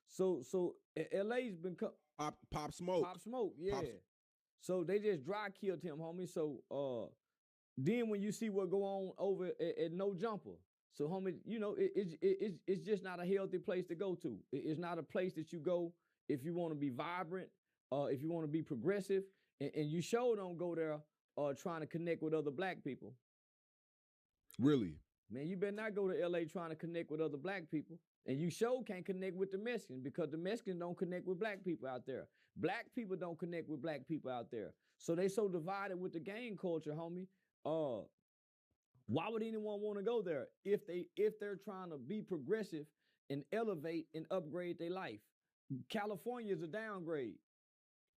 So LA's been Pop Smoke. Pop Smoke, yeah. Pop So they just dry killed him, homie. So then when you see what go on over at No Jumper, so homie, you know it's just not a healthy place to go to. It's not a place that you go if you want to be vibrant, if you want to be progressive, and you sure don't go there trying to connect with other black people. Really? Man, you better not go to LA trying to connect with other black people. And you sure can't connect with the Mexicans because the Mexicans don't connect with black people out there. Black people don't connect with black people out there. So they so divided with the gang culture, homie. Why would anyone want to go there if they're trying to be progressive and elevate and upgrade their life? California is a downgrade.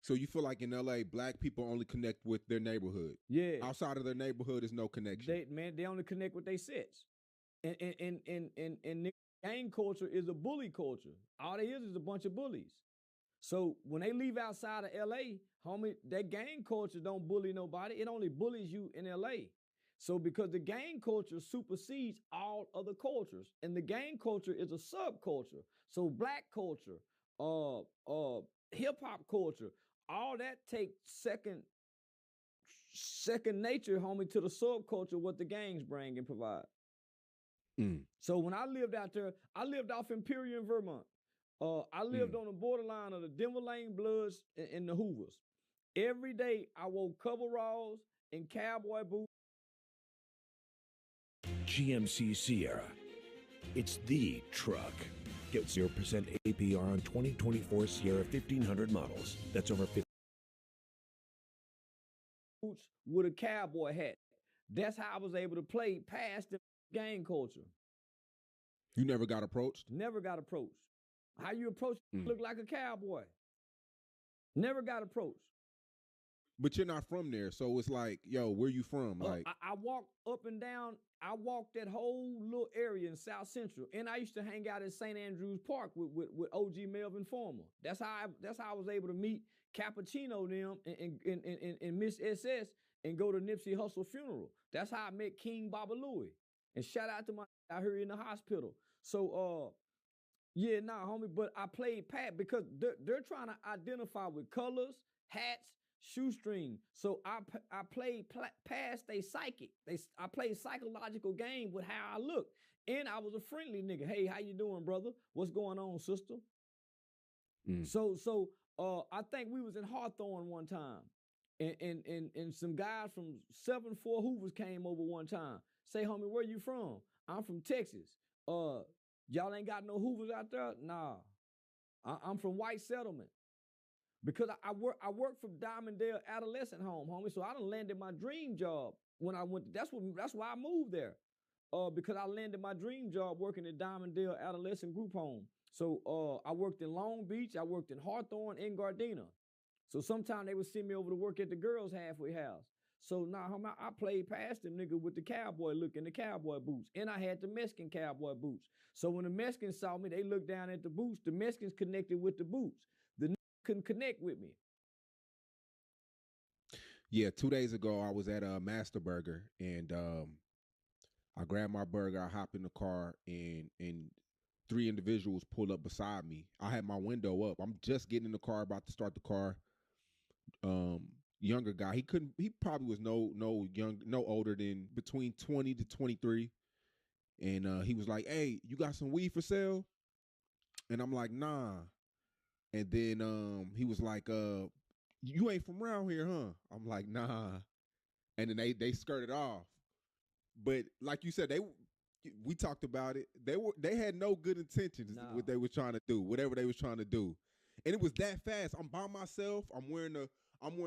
So you feel like in LA, black people only connect with their neighborhood. Yeah. Outside of their neighborhood is no connection. They only connect with their sets. And gang culture is a bully culture. All there is a bunch of bullies. So when they leave outside of LA, homie, that gang culture don't bully nobody. It only bullies you in LA. So because the gang culture supersedes all other cultures, and the gang culture is a subculture. So black culture, hip hop culture, all that take second nature, homie, to the subculture what the gangs bring and provide. So when I lived out there, I lived off Imperial in Vermont. I lived on the borderline of the Denver Lane Bloods and the Hoovers. Every day I wore coveralls and cowboy boots. GMC Sierra. It's the truck. Get 0% APR on 2024 Sierra 1500 models. That's over 50. Boots with a cowboy hat. That's how I was able to play past the gang culture. You never got approached? Never got approached. How you approach look like a cowboy. Never got approached. But you're not from there, so it's like, yo, where you from? Like I walked up and down. I walked that whole little area in South Central, and I used to hang out at St. Andrews Park with OG Melvin Farmer. That's how I was able to meet Cappuccino them and Miss SS and go to Nipsey Hussle funeral. That's how I met King Baba Louie. And shout out to my out here in the hospital. So yeah, nah, homie, but I played Pat because they're trying to identify with colors, hats, shoestring. So I played past they psychic. I played psychological game with how I look. And I was a friendly nigga. Hey, how you doing, brother? What's going on, sister? So I think we was in Hawthorne one time. And some guys from 7-4 Hoovers came over one time. Say, homie, where you from? I'm from Texas. Y'all ain't got no Hoovers out there? Nah. I'm from White Settlement. Because I work from Diamonddale Adolescent Home, homie. So I done landed my dream job when I went. That's why I moved there. Because I landed my dream job working at Diamonddale Adolescent Group Home. So I worked in Long Beach, I worked in Hawthorne and Gardena. So sometimes they would send me over to work at the girls' halfway house. So now I played past them nigga with the cowboy look and the cowboy boots. And I had the Mexican cowboy boots. So when the Mexicans saw me, they looked down at the boots. The Mexicans connected with the boots. The nigga couldn't connect with me. Yeah, 2 days ago I was at Master Burger and I grabbed my burger, I hopped in the car and 3 individuals pulled up beside me. I had my window up. I'm just getting in the car, about to start the car. Younger guy. He probably was no older than between 20 to 23. And he was like, "Hey, you got some weed for sale?" And I'm like, "Nah." And then he was like, "You ain't from around here, huh?" I'm like, "Nah." And then they skirted off. But like you said, we talked about it. They had no good intentions what they were trying to do, whatever they was trying to do. And it was that fast. I'm by myself. I'm wearing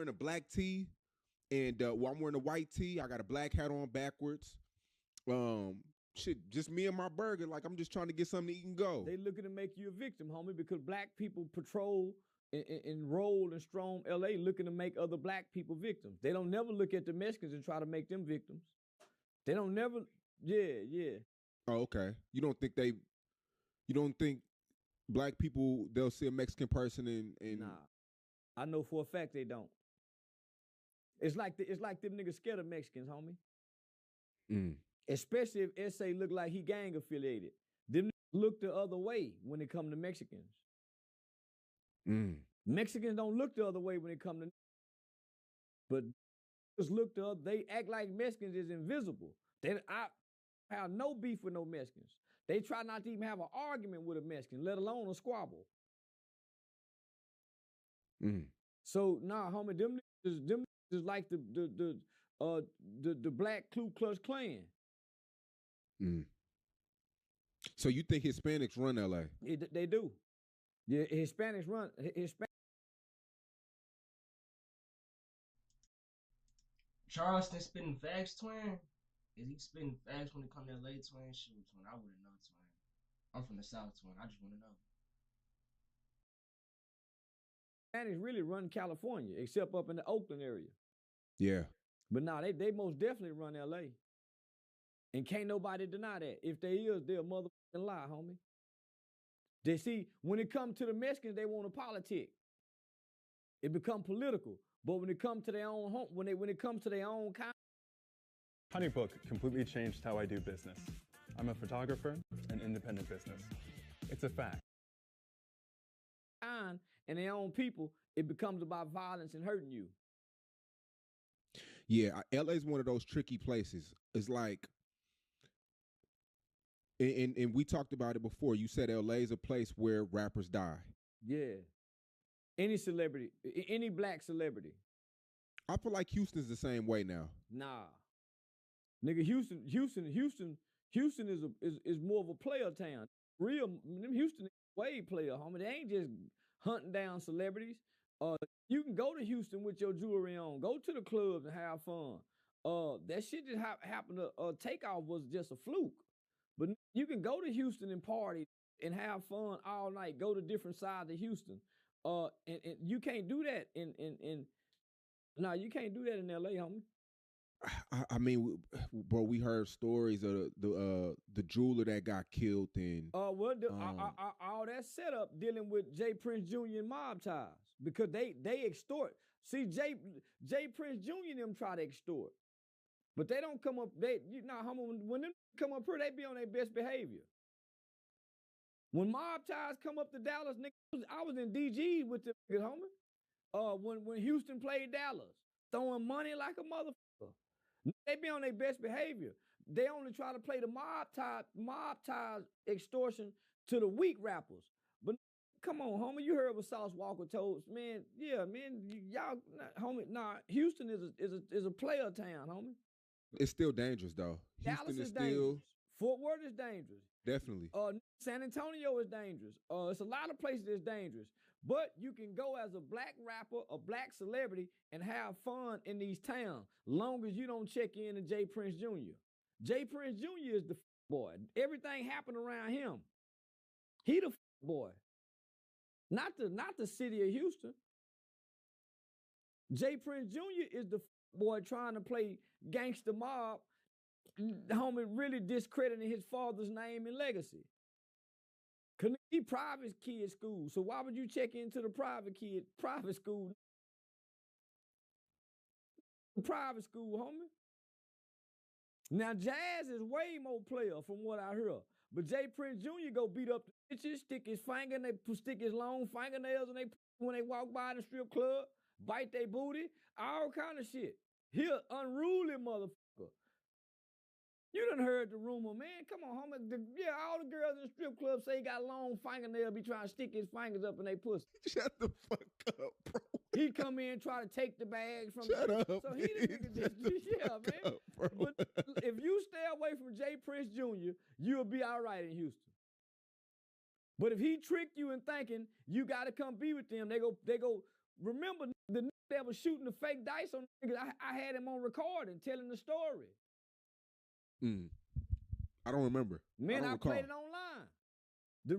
a black tee, and I'm wearing a white tee. I got a black hat on backwards. Shit, just me and my burger. Like, I'm just trying to get something to eat and go. They looking to make you a victim, homie, because black people patrol and roll and storm LA looking to make other black people victims. They don't never look at the Mexicans and try to make them victims. They don't never, yeah. Oh, okay. You don't think black people, they'll see a Mexican person and Nah, I know for a fact they don't. It's like them niggas scared of Mexicans, homie. Especially if SA look like he gang affiliated. Them niggas look the other way when it come to Mexicans. Mexicans don't look the other way when it come to, but look the other. They act like Mexicans is invisible. I have no beef with no Mexicans. They try not to even have an argument with a Mexican, let alone a squabble. So nah, homie, them niggas is like the black Ku Klux Klan. So you think Hispanics run LA? They do. Yeah, Hispanics run. Charleston spitting facts, twin? Is he spitting facts when it come to LA, twin? Shoot, twin, I wouldn't know, twin. I'm from the South, twin. I just want to know. Hispanics really run California, except up in the Oakland area. Yeah. But nah, they most definitely run LA. And can't nobody deny that. If they is, they're a motherfucking lie, homie. They see, when it comes to the Mexicans, they want to politic. It become political. But when it comes to their own home, when it comes to their own kind. Honeybook completely changed how I do business. I'm a photographer, an independent business. It's a fact. And their own people, it becomes about violence and hurting you. Yeah, LA is one of those tricky places. It's like, and we talked about it before. You said LA is a place where rappers die. Yeah. Any celebrity, any black celebrity. I feel like Houston's the same way now. Nah. Nigga, Houston is more of a player town. Real, them Houston way player, homie. They ain't just hunting down celebrities. You can go to Houston with your jewelry on. Go to the clubs and have fun. That shit just happened to Takeoff was just a fluke. But you can go to Houston and party and have fun all night. Go to different sides of Houston. And you can't do that you can't do that in LA, homie. I mean, bro, we heard stories of the jeweler that got killed and all that setup dealing with Jay Prince Jr. and mob ties because they extort. See, Jay Prince Jr. and them try to extort, but they don't come up. When them come up here, they be on their best behavior. When mob ties come up to Dallas, nigga, I was in DG with the niggas, homie. When Houston played Dallas, throwing money like a motherfucker. They be on their best behavior. They only try to play the mob ties extortion to the weak rappers. But come on, homie, you heard what Sauce Walker told us, man. Yeah, man, y'all, homie. Nah, Houston is a player town, homie. It's still dangerous though. Dallas Houston is still dangerous. Fort Worth is dangerous. Definitely. San Antonio is dangerous. It's a lot of places that's dangerous. But you can go as a black rapper, a black celebrity, and have fun in these towns, long as you don't check in to Jay Prince Jr. Jay Prince Jr. is the boy. Everything happened around him. He the boy. Not the city of Houston. Jay Prince Jr. is the boy trying to play gangster mob, homie, really discrediting his father's name and legacy. Cause he private kid school, so why would you check into the private school? Private school, homie. Now Jazz is way more player from what I heard, but Jay Prince Jr. go beat up the bitches, stick his finger, and they stick his long fingernails, and when they walk by the strip club, bite their booty, all kind of shit. He an unruly motherfucker. You done heard the rumor, man. Come on, homie. All the girls in the strip club say he got long fingernails, be trying to stick his fingers up in their pussy. Shut the fuck up, bro. He come in and try to take the bags from Shut them. up. So he the nigga man. Up, bro. But if you stay away from Jay Prince Jr., you'll be all right in Houston. But if he tricked you in thinking you got to come be with them, they go. Remember the nigga that was shooting the fake dice on the niggas? I had him on recording telling the story. I don't remember. Man, I played it online.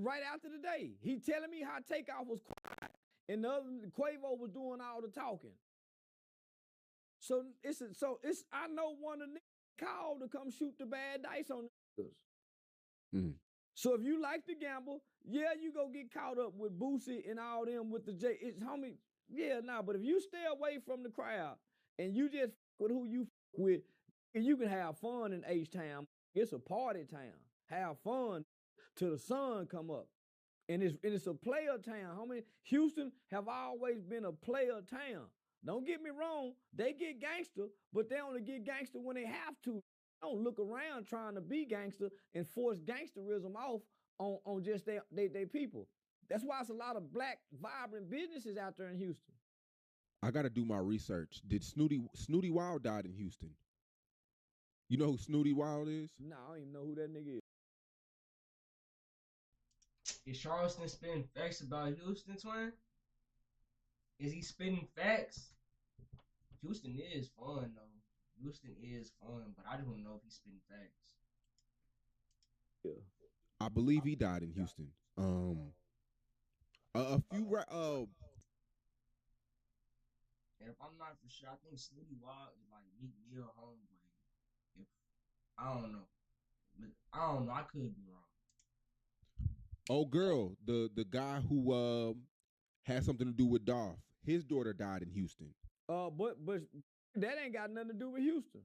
Right after the day, he telling me how Takeoff was quiet and the other Quavo was doing all the talking. So I know one of the niggas called to come shoot the bad dice on the niggas. So if you like to gamble, yeah, you go get caught up with Boosie and all them with the J. It's homie, yeah, nah. But if you stay away from the crowd and you just with who you with, you can have fun in H-Town. It's a party town. Have fun till the sun come up. And it's a player town. Homie, Houston have always been a player town. Don't get me wrong, they get gangster, but they only get gangster when they have to. Don't look around trying to be gangster and force gangsterism off on just they people. That's why it's a lot of black vibrant businesses out there in Houston. I got to do my research. Did Snooty Wild died in Houston? You know who Snooty Wild is? Nah, I don't even know who that nigga is. Is Charleston spitting facts about Houston, twin? Is he spitting facts? Houston is fun, though. Houston is fun, but I don't know if he's spitting facts. Yeah. I believe he died in Houston. A few And if I'm not for sure, I think Snooty Wild is like Meek Mill homeboy. If I don't know, but I don't know. I could be wrong. Oh, girl, the guy who had something to do with Dolph. His daughter died in Houston. But that ain't got nothing to do with Houston.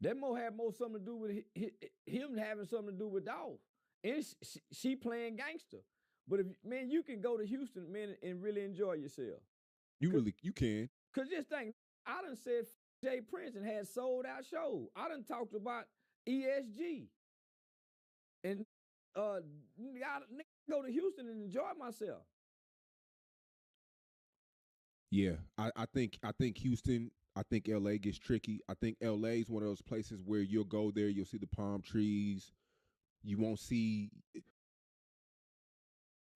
That had more something to do with him having something to do with Dolph. And she playing gangster. But if man, you can go to Houston, man, and really enjoy yourself. You can. Cause just think, I done said Jay Prince and had sold out shows. I done talked about ESG. And I go to Houston and enjoy myself. Yeah, I think Houston, I think LA gets tricky. I think LA is one of those places where you'll go there, you'll see the palm trees. You won't see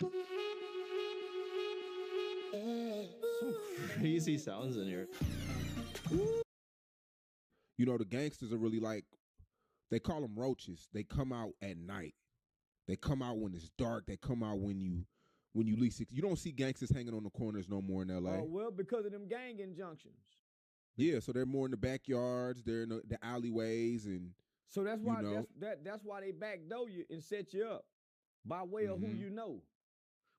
some crazy sounds in here. You know, the gangsters are really like, they call them roaches. They come out at night. They come out when it's dark. They come out when you least. You don't see gangsters hanging on the corners no more in LA. Well, because of them gang injunctions. Yeah, so they're more in the backyards. They're in the alleyways, and so that's why that's why they backdoor you and set you up by way of who you know.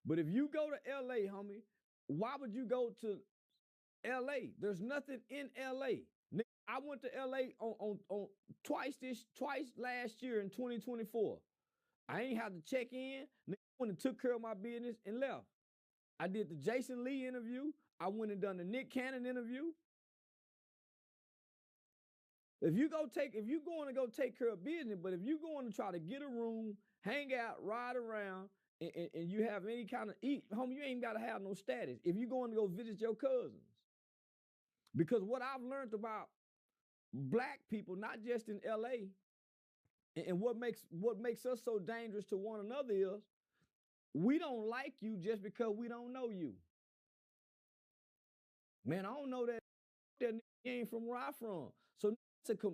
But if you go to LA, homie, why would you go to LA? There's nothing in LA. I went to LA on twice last year in 2024. I ain't had to check in. Went and took care of my business and left. I did the Jason Lee interview. I went and done the Nick Cannon interview. If you going to go take care of business, but if you going to try to get a room, hang out, ride around, and you have any kind of eat, homie, you ain't got to have no status. If you going to go visit your cousins. Because what I've learned about black people, not just in LA, and what makes us so dangerous to one another is we don't like you just because we don't know you. Man, I don't know that ain't from where I'm from. So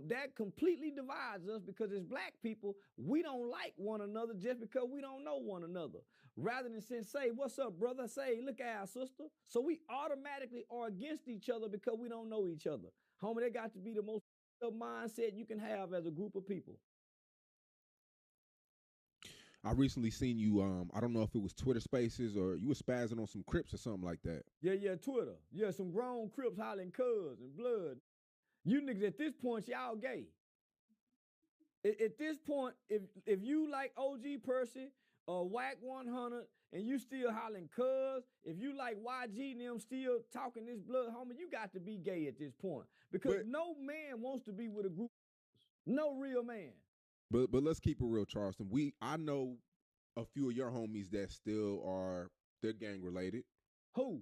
that completely divides us because as black people, we don't like one another just because we don't know one another. Rather than say, what's up, brother? Say, look at our sister. So we automatically are against each other because we don't know each other. Homie, that got to be the most mindset you can have as a group of people. I recently seen you, I don't know if it was Twitter Spaces or you were spazzing on some Crips or something like that. Yeah, Twitter. Yeah, some grown Crips hollering cuz and blood. You niggas at this point, y'all gay. At this point, if you like OG Percy or Whack 100 and you still hollering cuz, if you like YG and them still talking this blood, homie, you got to be gay at this point. Because no man wants to be with a group. No real man. But let's keep it real, Charleston. I know a few of your homies that still they're gang related. Who?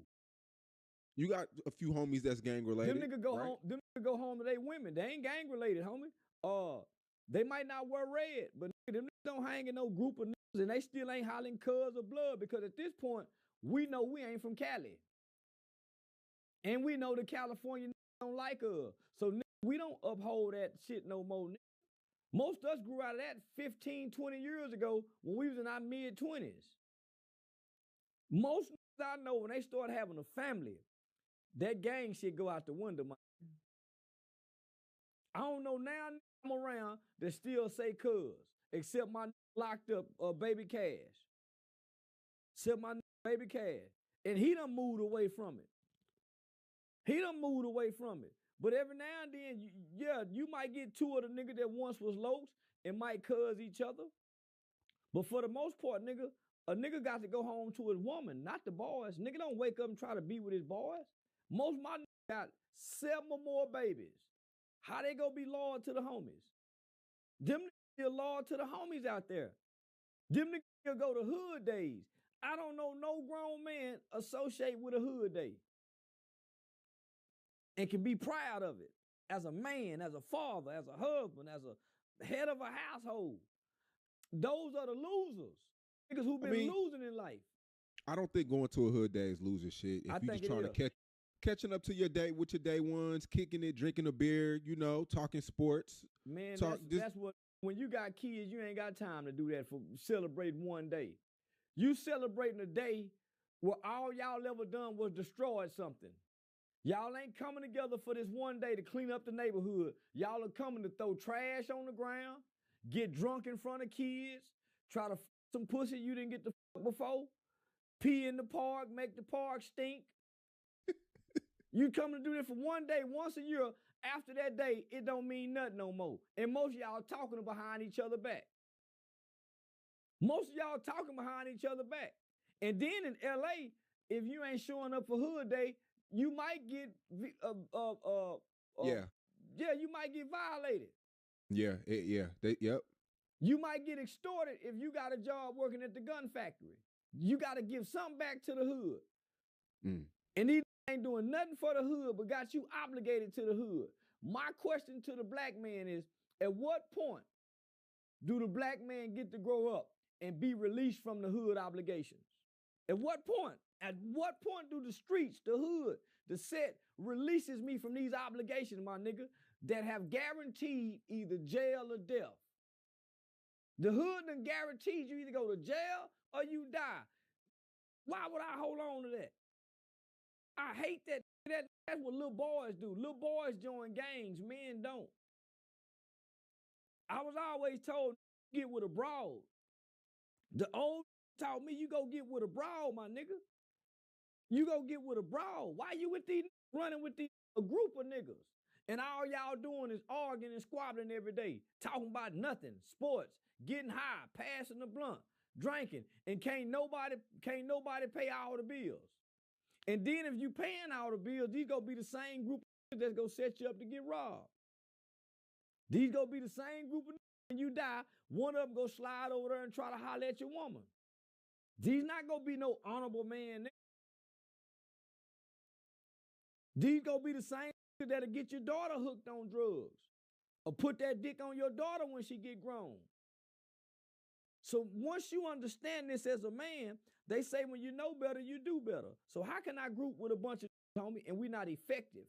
You got a few homies that's gang related. Them niggas go home. Them niggas go home to their women. They ain't gang related, homie. They might not wear red, but them niggas don't hang in no group of niggas, and they still ain't hollering cuz or blood because at this point we know we ain't from Cali, and we know the California niggas don't like us. So we don't uphold that shit no more. Most of us grew out of that 15, 20 years ago when we was in our mid-20s. Most I know when they start having a family, that gang shit go out the window. I don't know now I'm around that still say cuz. except my locked up baby Cash. Except my baby Cash. And he done moved away from it. He done moved away from it. But every now and then, you might get two of the niggas that once was locs and might cuz each other. But for the most part, nigga, a nigga got to go home to his woman, not the boys. Nigga don't wake up and try to be with his boys. Most of my niggas got 7 or more babies. How they gonna be loyal to the homies? Them niggas are loyal to the homies out there. Them niggas go to hood days. I don't know no grown man associate with a hood day and can be proud of it as a man, as a father, as a husband, as a head of a household. Those are the losers. Niggas who been losing in life. I don't think going to a hood day is losing shit. If you just trying to catching up to your day with your day ones, kicking it, drinking a beer, talking sports. Man, that's what, when you got kids, you ain't got time to do that for celebrating one day. You celebrating a day where all y'all ever done was destroy something. Y'all ain't coming together for this one day to clean up the neighborhood. Y'all are coming to throw trash on the ground, get drunk in front of kids, try to some pussy you didn't get to fuck before, pee in the park, make the park stink. You coming to do this for one day, once a year. After that day, it don't mean nothing no more. And most of y'all talking behind each other back. Most of y'all talking behind each other back. And then in LA, if you ain't showing up for hood day, you might get you might get violated. Yep. You might get extorted if you got a job working at the gun factory. You got to give something back to the hood. And these ain't doing nothing for the hood, but got you obligated to the hood. My question to the black man is, at what point do the black man get to grow up and be released from the hood obligations? At what point? At what point do the streets, the hood, the set releases me from these obligations, my nigga, that have guaranteed either jail or death? The hood done guaranteed you either go to jail or you die. Why would I hold on to that? I hate that. That's what little boys do. Little boys join gangs, men don't. I was always told, get with a broad. The old taught me, you go get with a broad, my nigga. You go get with a broad. Why you with these running with a group of niggas? And all y'all doing is arguing and squabbling every day, talking about nothing, sports, getting high, passing the blunt, drinking, and can't nobody pay all the bills. And then if you paying all the bills, these gonna be the same group of that's gonna set you up to get robbed. These gonna be the same group of when you die, one of them go slide over there and try to holler at your woman. These not gonna be no honorable man. These gonna be the same that'll get your daughter hooked on drugs or put that dick on your daughter when she get grown. So once you understand this as a man, they say when you know better, you do better. So how can I group with a bunch of homie and we're not effective?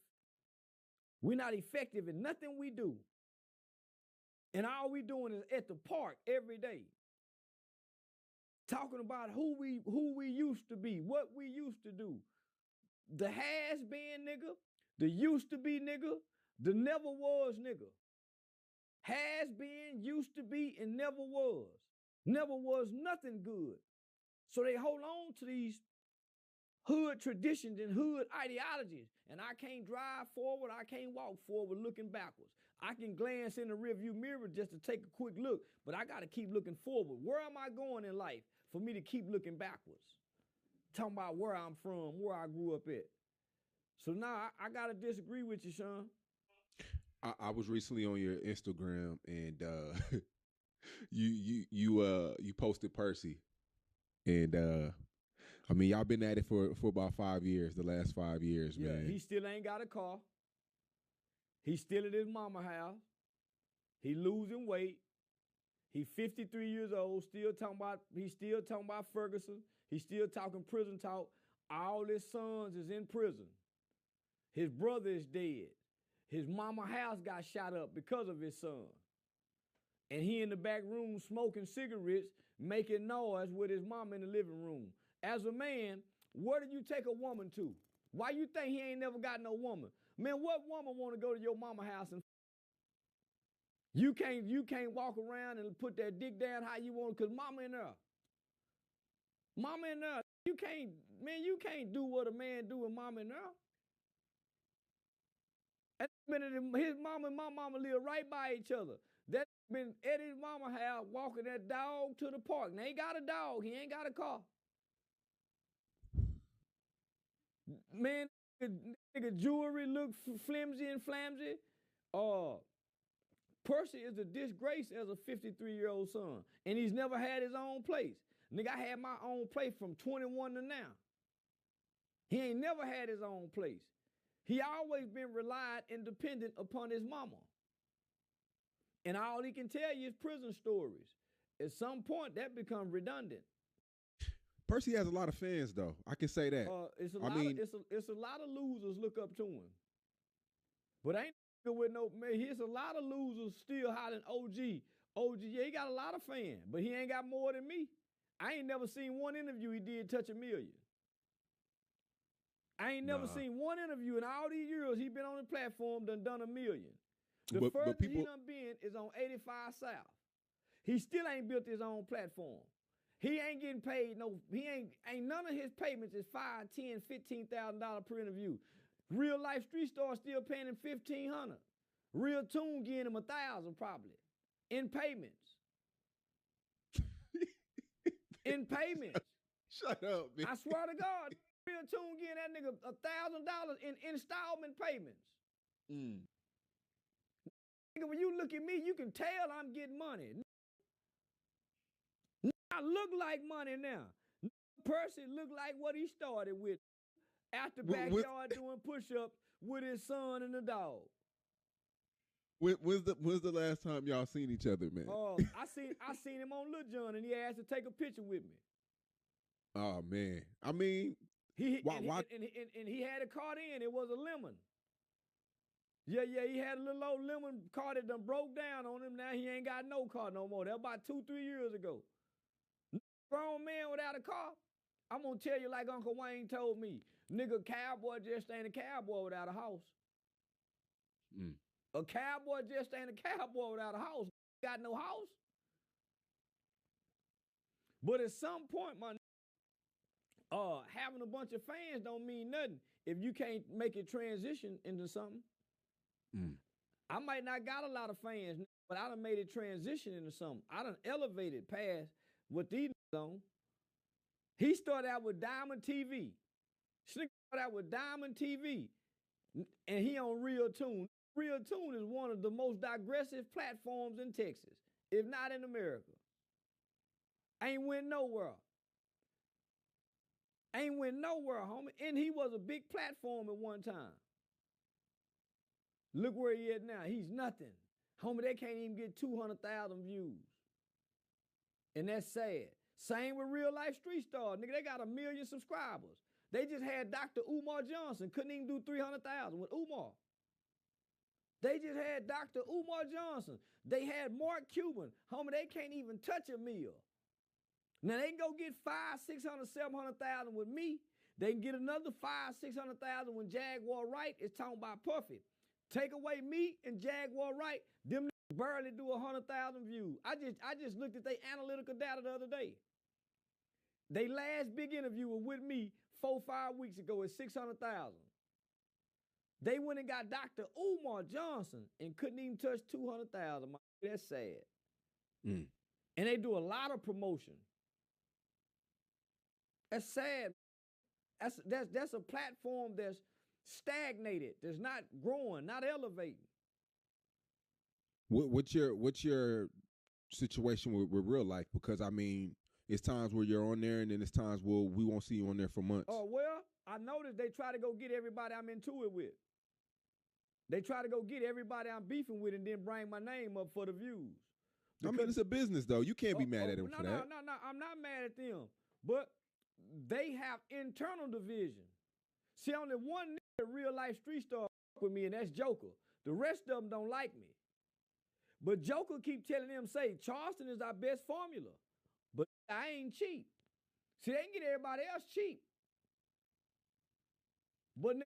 We're not effective in nothing we do. And all we doing is at the park every day. Talking about who we used to be, what we used to do. The has been nigga, the used to be nigga, the never was nigga. Has been, used to be, and never was. Never was nothing good. So they hold on to these hood traditions and hood ideologies. And I can't drive forward, I can't walk forward looking backwards. I can glance in the rearview mirror just to take a quick look, but I got to keep looking forward. Where am I going in life for me to keep looking backwards? Talking about where I'm from, where I grew up at. So now I got to disagree with you, Sean. I was recently on your Instagram and you posted Percy. And I mean, y'all been at it for about 5 years, the last 5 years, man. He still ain't got a car. He's still at his mama house. He losing weight. He 53 years old, he's still talking about Ferguson. He's still talking prison talk. All his sons is in prison. His brother is dead. His mama house got shot up because of his son. And he in the back room smoking cigarettes, making noise with his mama in the living room. As a man, where do you take a woman to? Why you think he ain't never got no woman? Man, what woman want to go to your mama house and You can't walk around and put that dick down how you want because mama in there. Mama in there. You can't do what a man do with mama in there. That minute his mama and my mama live right by each other. That been Eddie's mama house walking that dog to the park. Now he got a dog. He ain't got a car. Man, nigga jewelry look flimsy and flamsy. Percy is a disgrace as a 53-year-old son. And he's never had his own place. Nigga, I had my own place from 21 to now. He ain't never had his own place. He always been relied and dependent upon his mama. And all he can tell you is prison stories. At some point, that becomes redundant. Percy has a lot of fans, though. I can say that. It's a lot of losers look up to him. But ain't with no man. Here's a lot of losers still hollering OG. OG, yeah, he got a lot of fans, but he ain't got more than me. I ain't never seen one interview he did touch $1 million. I ain't never seen one interview in all these years he been on the platform done $1 million. The furthest he done been is on 85 South. He still ain't built his own platform. He ain't getting paid ain't none of his payments is $5,000, $10,000, $15,000 per interview. Real life street star still paying him $1,500. Real tune getting him $1,000 probably in payments. In payments. Shut up, man. I swear to God, Real tune getting that nigga $1,000 in installment payments. Nigga, when you look at me, you can tell I'm getting money. I look like money now. Percy look like what he started with. After backyard doing push-ups with his son and the dog. When's the last time y'all seen each other, man? I seen him on Lil Jon and he asked to take a picture with me. Oh man, I mean, he had a car in. It was a lemon. Yeah, he had a little old lemon car that done broke down on him. Now he ain't got no car no more. That was about 2-3 years ago. Grown man without a car. I'm gonna tell you like Uncle Wayne told me. Nigga, cowboy just ain't a cowboy without a house. A cowboy just ain't a cowboy without a house. Got no house. But at some point, having a bunch of fans don't mean nothing if you can't make it transition into something. I might not got a lot of fans, but I done made it transition into something. I done elevated past what these on. He started out with Diamond TV. Slick started out with Diamond TV. And he on Real Tune. Real Tune is one of the most digressive platforms in Texas, if not in America. Ain't went nowhere. Ain't went nowhere, homie. And he was a big platform at one time. Look where he at now. He's nothing. Homie, they can't even get 200,000 views. And that's sad. Same with Real Life Street Star. Nigga, they got 1 million subscribers. They just had Dr. Umar Johnson. Couldn't even do 300,000 with Umar. They just had Dr. Umar Johnson. They had Mark Cuban. Homie, they can't even touch $1 million. Now they can go get 500,000, 600,000, 700,000 with me. They can get another 500,000, 600,000 when Jaguar Wright is talking about Puffy. Take away me and Jaguar Wright, them barely do 100,000 views. I just looked at their analytical data the other day. They last big interview was with me 4-5 weeks ago at 600,000. They went and got Dr. Umar Johnson and couldn't even touch 200,000. That's sad. And they do a lot of promotion. That's sad. That's a platform that's stagnated. That's not growing, not elevating. What's your situation with real life? Because I mean, it's times where you're on there, and then it's times where we won't see you on there for months. Oh well, I noticed they try to go get everybody I'm into it with. They try to go get everybody I'm beefing with, and then bring my name up for the views. Because, I mean, it's a business though. You can't be mad at them for that. No. I'm not mad at them, but they have internal division. See, only one nigga Real Life Street Star with me, and that's Joker. The rest of them don't like me. But Joker keep telling them, say, Charleston is our best formula. But I ain't cheap. See, they can get everybody else cheap. But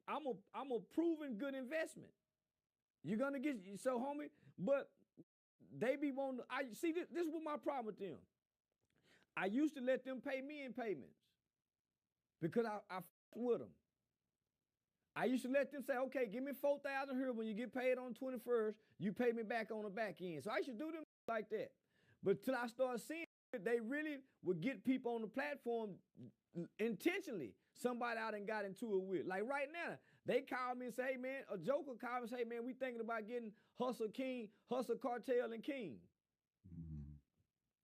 I'm a proven good investment. You're gonna get so homie, but they be wanting. I see this was my problem with them. I used to let them pay me in payments because I fucked with them. I used to let them say, okay, give me $4,000 here when you get paid on 21st, you pay me back on the back end. So I used to do them like that. But till I started seeing it, they really would get people on the platform intentionally. Somebody out and got into it with. Like right now, they call me and say, hey man, a joker called me and say, hey man, we thinking about getting Hustle King, Hustle Cartel and King.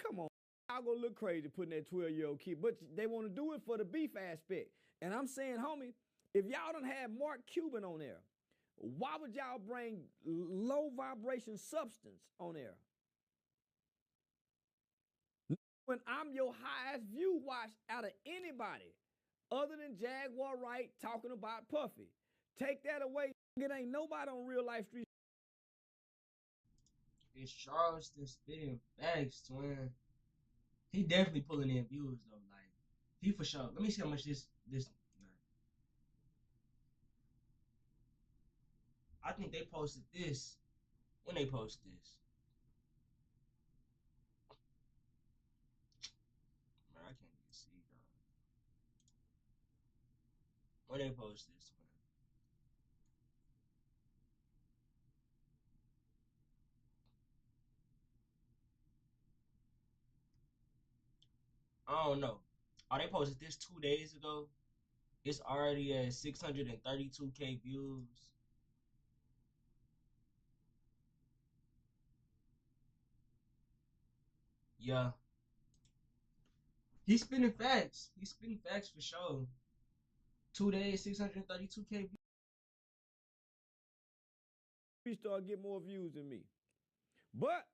Come on. I'll go look crazy putting that 12-year-old kid, but they want to do it for the beef aspect. And I'm saying, homie, if y'all don't have Mark Cuban on there, why would y'all bring low vibration substance on there? When I'm your highest view watch out of anybody other than Jaguar Wright talking about Puffy. Take that away. It ain't nobody on Real Life Street. It's Charleston spitting facts, twin. He definitely pulling in views though. Like he for sure. Let me see how much this. I think they posted this when they post this. Man, I can't even see though. When they post this, man. I don't know. Oh, they posted this 2 days ago. It's already at 632K views. Yeah. He's spinning facts. He's spinning facts for sure. 2 days, 632K views. We start getting more views than me. But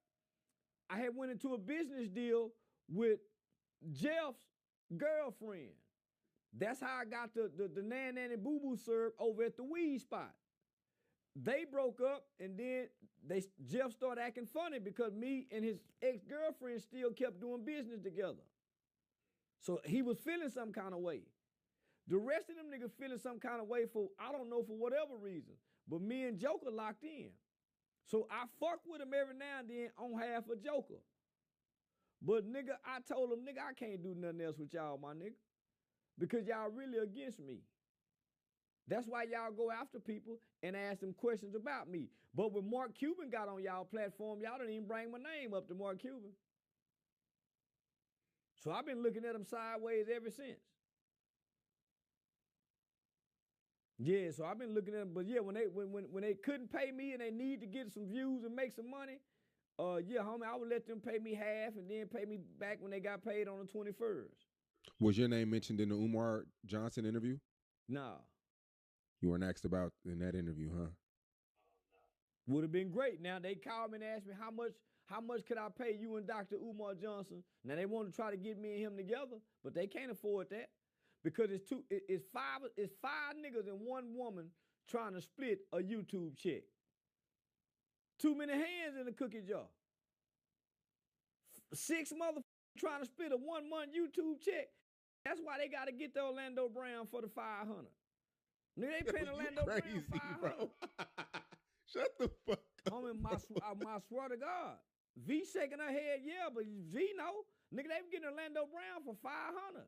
I had went into a business deal with Jeff's girlfriend. That's how I got the Nan Nan and Boo Boo syrup over at the weed spot. They broke up, and then Jeff started acting funny because me and his ex-girlfriend still kept doing business together. So he was feeling some kind of way. The rest of them niggas feeling some kind of way for, I don't know, for whatever reason. But me and Joker locked in. So I fuck with him every now and then on half a Joker. But nigga, I told him, nigga, I can't do nothing else with y'all, my nigga. Because y'all really against me. That's why y'all go after people and ask them questions about me. But when Mark Cuban got on y'all platform, y'all didn't even bring my name up to Mark Cuban. So I've been looking at him sideways ever since. Yeah, so I've been looking at them, but yeah, when they couldn't pay me and they need to get some views and make some money, yeah, homie, I would let them pay me half and then pay me back when they got paid on the 21st. Was your name mentioned in the Umar Johnson interview? Nah. You weren't asked about in that interview, huh? Would have been great. Now they called me and asked me how much could I pay you and Dr. Umar Johnson? Now they want to try to get me and him together, but they can't afford that. Because it's five niggas and one woman trying to split a YouTube check. Too many hands in the cookie jar. 6 motherfuckers trying to split a 1 month YouTube check. That's why they got to get the Orlando Brown for the 500. Nigga, they paying Orlando crazy, Brown 500. Bro. Shut the fuck up. Homie, my swear to God. V shaking her head, yeah, but V know. Nigga, they getting Orlando Brown for 500.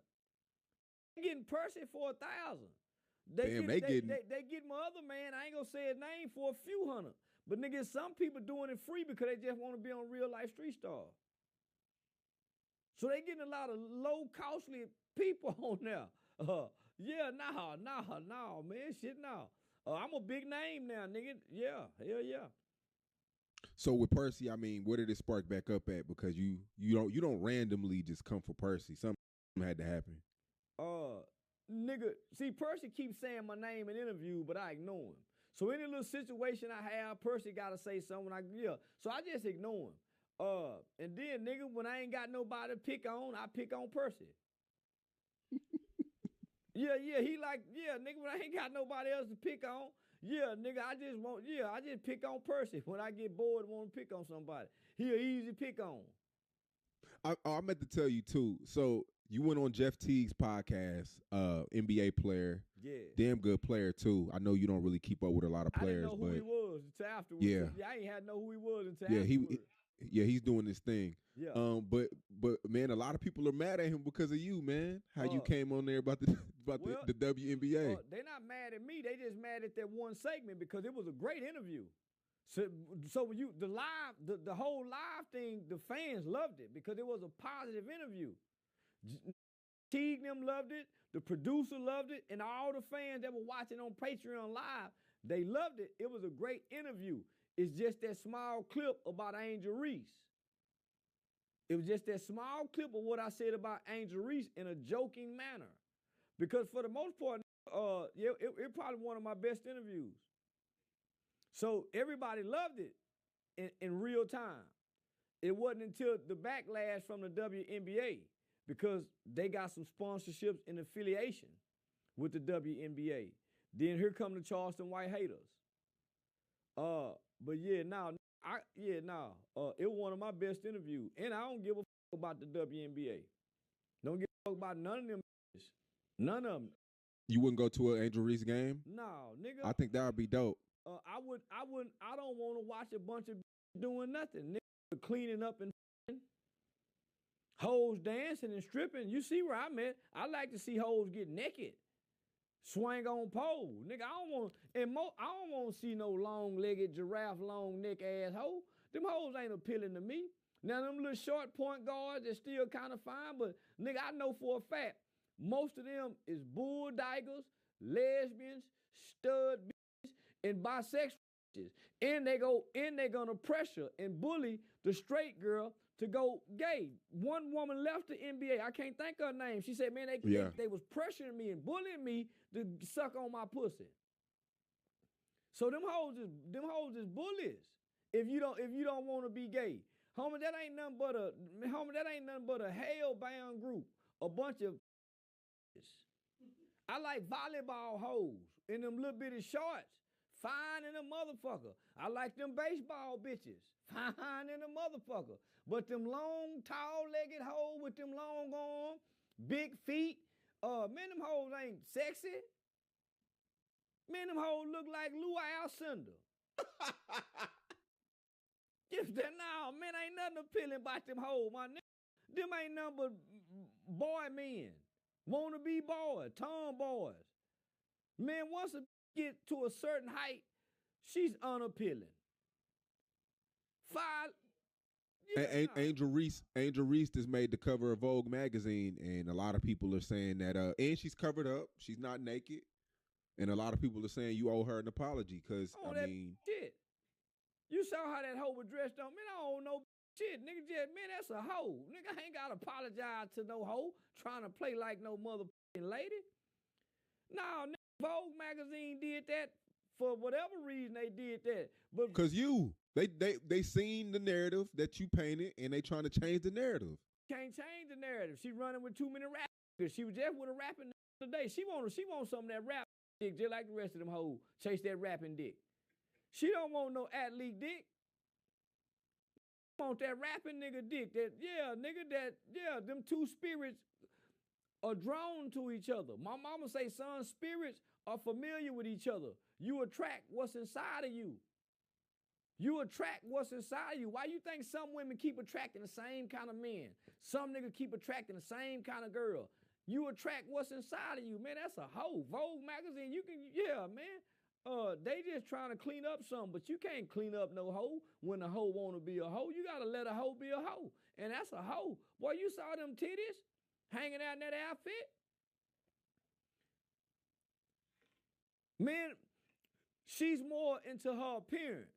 They getting Percy for 1,000. They get my other man, I ain't gonna say his name, for a few hundred. But nigga, some people doing it free because they just want to be on Real Life Street Star. So they getting a lot of low costly people on there. Yeah, nah, man, shit, nah. I'm a big name now, nigga. Yeah, hell yeah. So with Percy, I mean, where did it spark back up at? Because you don't randomly just come for Percy. Something had to happen. Nigga, see, Percy keeps saying my name in interviews, but I ignore him. So any little situation I have, Percy gotta say something. So I just ignore him. And then nigga, when I ain't got nobody to pick on, I pick on Percy. Yeah, he like, yeah, nigga, when I ain't got nobody else to pick on, yeah, nigga, I just pick on Percy. When I get bored, want to pick on somebody. He an easy pick on. I meant to tell you too. So You went on Jeff Teague's podcast, NBA player. Yeah. Damn good player, too. I know you don't really keep up with a lot of players. I didn't know who he was until afterwards. Yeah. I ain't had to know who he was until Yeah, afterwards. he's doing this thing. Yeah. But man, a lot of people are mad at him because of you, man. How you came on there about the the WNBA. They're not mad at me. They just mad at that one segment because it was a great interview. So when you the whole live thing, the fans loved it because it was a positive interview. Teague them loved it, the producer loved it, and all the fans that were watching on Patreon Live, they loved it. It was a great interview. It's just that small clip about Angel Reese. It was just that small clip of what I said about Angel Reese in a joking manner. Because for the most part, it probably one of my best interviews. So everybody loved it in real time. It wasn't until the backlash from the WNBA, because they got some sponsorships and affiliation with the WNBA. Then here come the Charleston white haters. But it was one of my best interviews. And I don't give a fuck about the WNBA. Don't give a fuck about none of them. None of them. You wouldn't go to an Angel Reese game? No, nigga. I think that would be dope. I don't want to watch a bunch of doing nothing. Nigga cleaning up and hoes dancing and stripping. You see where I'm at. I like to see hoes get naked. Swing on pole. Nigga, I don't want to see no long-legged, giraffe, long-neck ass hoe. Them hoes ain't appealing to me. Now, them little short point guards, they're still kind of fine, but nigga, I know for a fact, most of them is bull daggers, lesbians, stud bitches, and bisexual bitches. And they gonna pressure and bully the straight girl to go gay. One woman left the NBA. I can't think of her name. She said, man, they was pressuring me and bullying me to suck on my pussy. So them hoes is bullies. If you don't want to be gay. Homie, that ain't nothing but a hell-bound group. A bunch of I like volleyball hoes in them little bitty shorts. Fine in a motherfucker. I like them baseball bitches. Fine in a motherfucker. But them long, tall-legged hoes with them long arms, big feet, man, them hoes ain't sexy. Man, them hoes look like Lou Alcindor. No, man, ain't nothing appealing about them hoes, my nigga. Them ain't nothing but boy men. Wanna be boys, tomboys. Man, once a get to a certain height, she's unappealing. Angel Reese has made the cover of Vogue magazine, and a lot of people are saying that and she's covered up, she's not naked, and a lot of people are saying you owe her an apology because shit. You saw how that hoe was dressed on. Man, I don't know shit, nigga. Man, that's a hoe. Nigga, I ain't gotta apologize to no hoe trying to play like no motherfucking lady. No, nigga, Vogue magazine did that for whatever reason they did that. But because they seen the narrative that you painted and they trying to change the narrative. Can't change the narrative. She running with too many rappers. She was just with a rapping today. She wants some of that rap dick just like the rest of them hoes. Chase that rapping dick. She don't want no athlete dick. She want that rapping nigga dick. Them two spirits are drawn to each other. My mama say, son, spirits are familiar with each other. You attract what's inside of you. You attract what's inside of you. Why you think some women keep attracting the same kind of men? Some niggas keep attracting the same kind of girl. You attract what's inside of you, man. That's a hoe. Vogue magazine, man. They just trying to clean up something, but you can't clean up no hoe when a hoe want to be a hoe. You got to let a hoe be a hoe, and that's a hoe. Boy, you saw them titties hanging out in that outfit? Man, she's more into her appearance.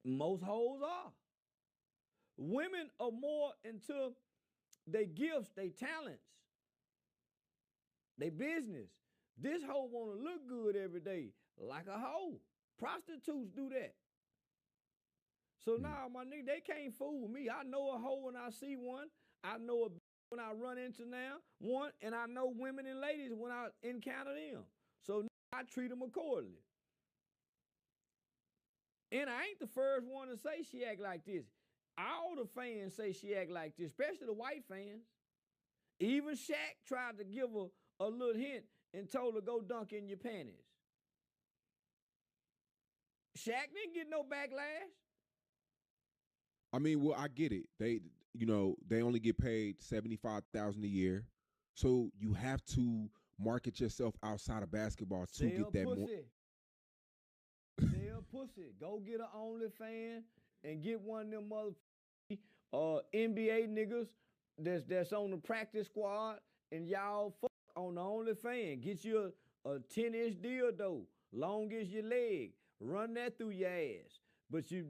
Most hoes are. Women are more into their gifts, their talents, their business. This hoe want to look good every day like a hoe. Prostitutes do that. So now, my nigga, they can't fool me. I know a hoe when I see one. I know a when I run into one, and I know women and ladies when I encounter them. So I treat them accordingly. And I ain't the first one to say she act like this. All the fans say she act like this, especially the white fans. Even Shaq tried to give her a little hint and told her go dunk in your panties. Shaq didn't get no backlash. I mean, well, I get it. They only get paid $75,000 a year, so you have to market yourself outside of basketball to get that more. Sell pussy. Go get an OnlyFans and get one of them NBA niggas that's on the practice squad, and y'all fuck on the OnlyFans. Get you a 10-inch dildo, long as your leg. Run that through your ass. But you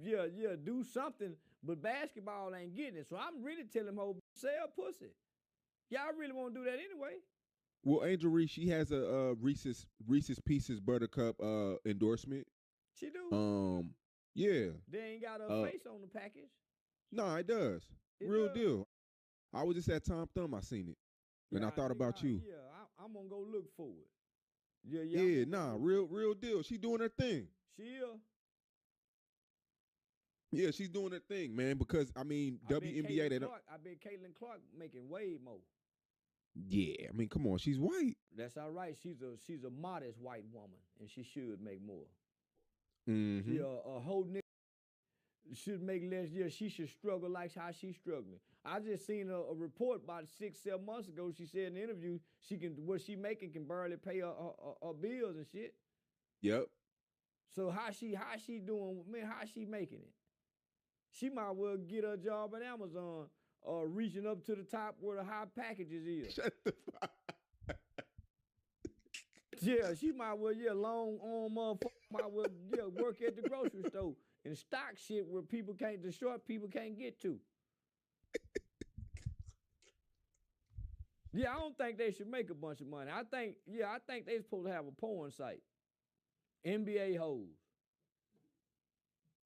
do something. But basketball ain't getting it. So I'm really telling them, sell pussy. Y'all really want to do that anyway. Well, Angel Reese, she has a Reese's Pieces Buttercup endorsement. She do. Yeah. They ain't got a face on the package. No, it does. Real deal. I was just at Tom Thumb. I seen it, and I thought about you. Yeah, I'm gonna go look for it. Real deal. She doing her thing. Yeah, she's doing her thing, man. Because I mean, WNBA. I bet Caitlin Clark making way more. Yeah, I mean, come on, she's white. That's all right. She's a modest white woman, and she should make more. Mm-hmm. Yeah, a whole nigga should make less. Yeah, she should struggle like how she's struggling. I just seen a report about 6-7 months ago. She said in the interview what she making can barely pay her bills and shit. Yep. So how she doing? Man, how she making it? She might well get her job at Amazon, reaching up to the top where the high packages is. Shut the fuck. Yeah, she might well, long arm motherfucker might well, work at the grocery store and stock shit where the short people can't get to. Yeah, I don't think they should make a bunch of money. I think they supposed to have a porn site. NBA hoes.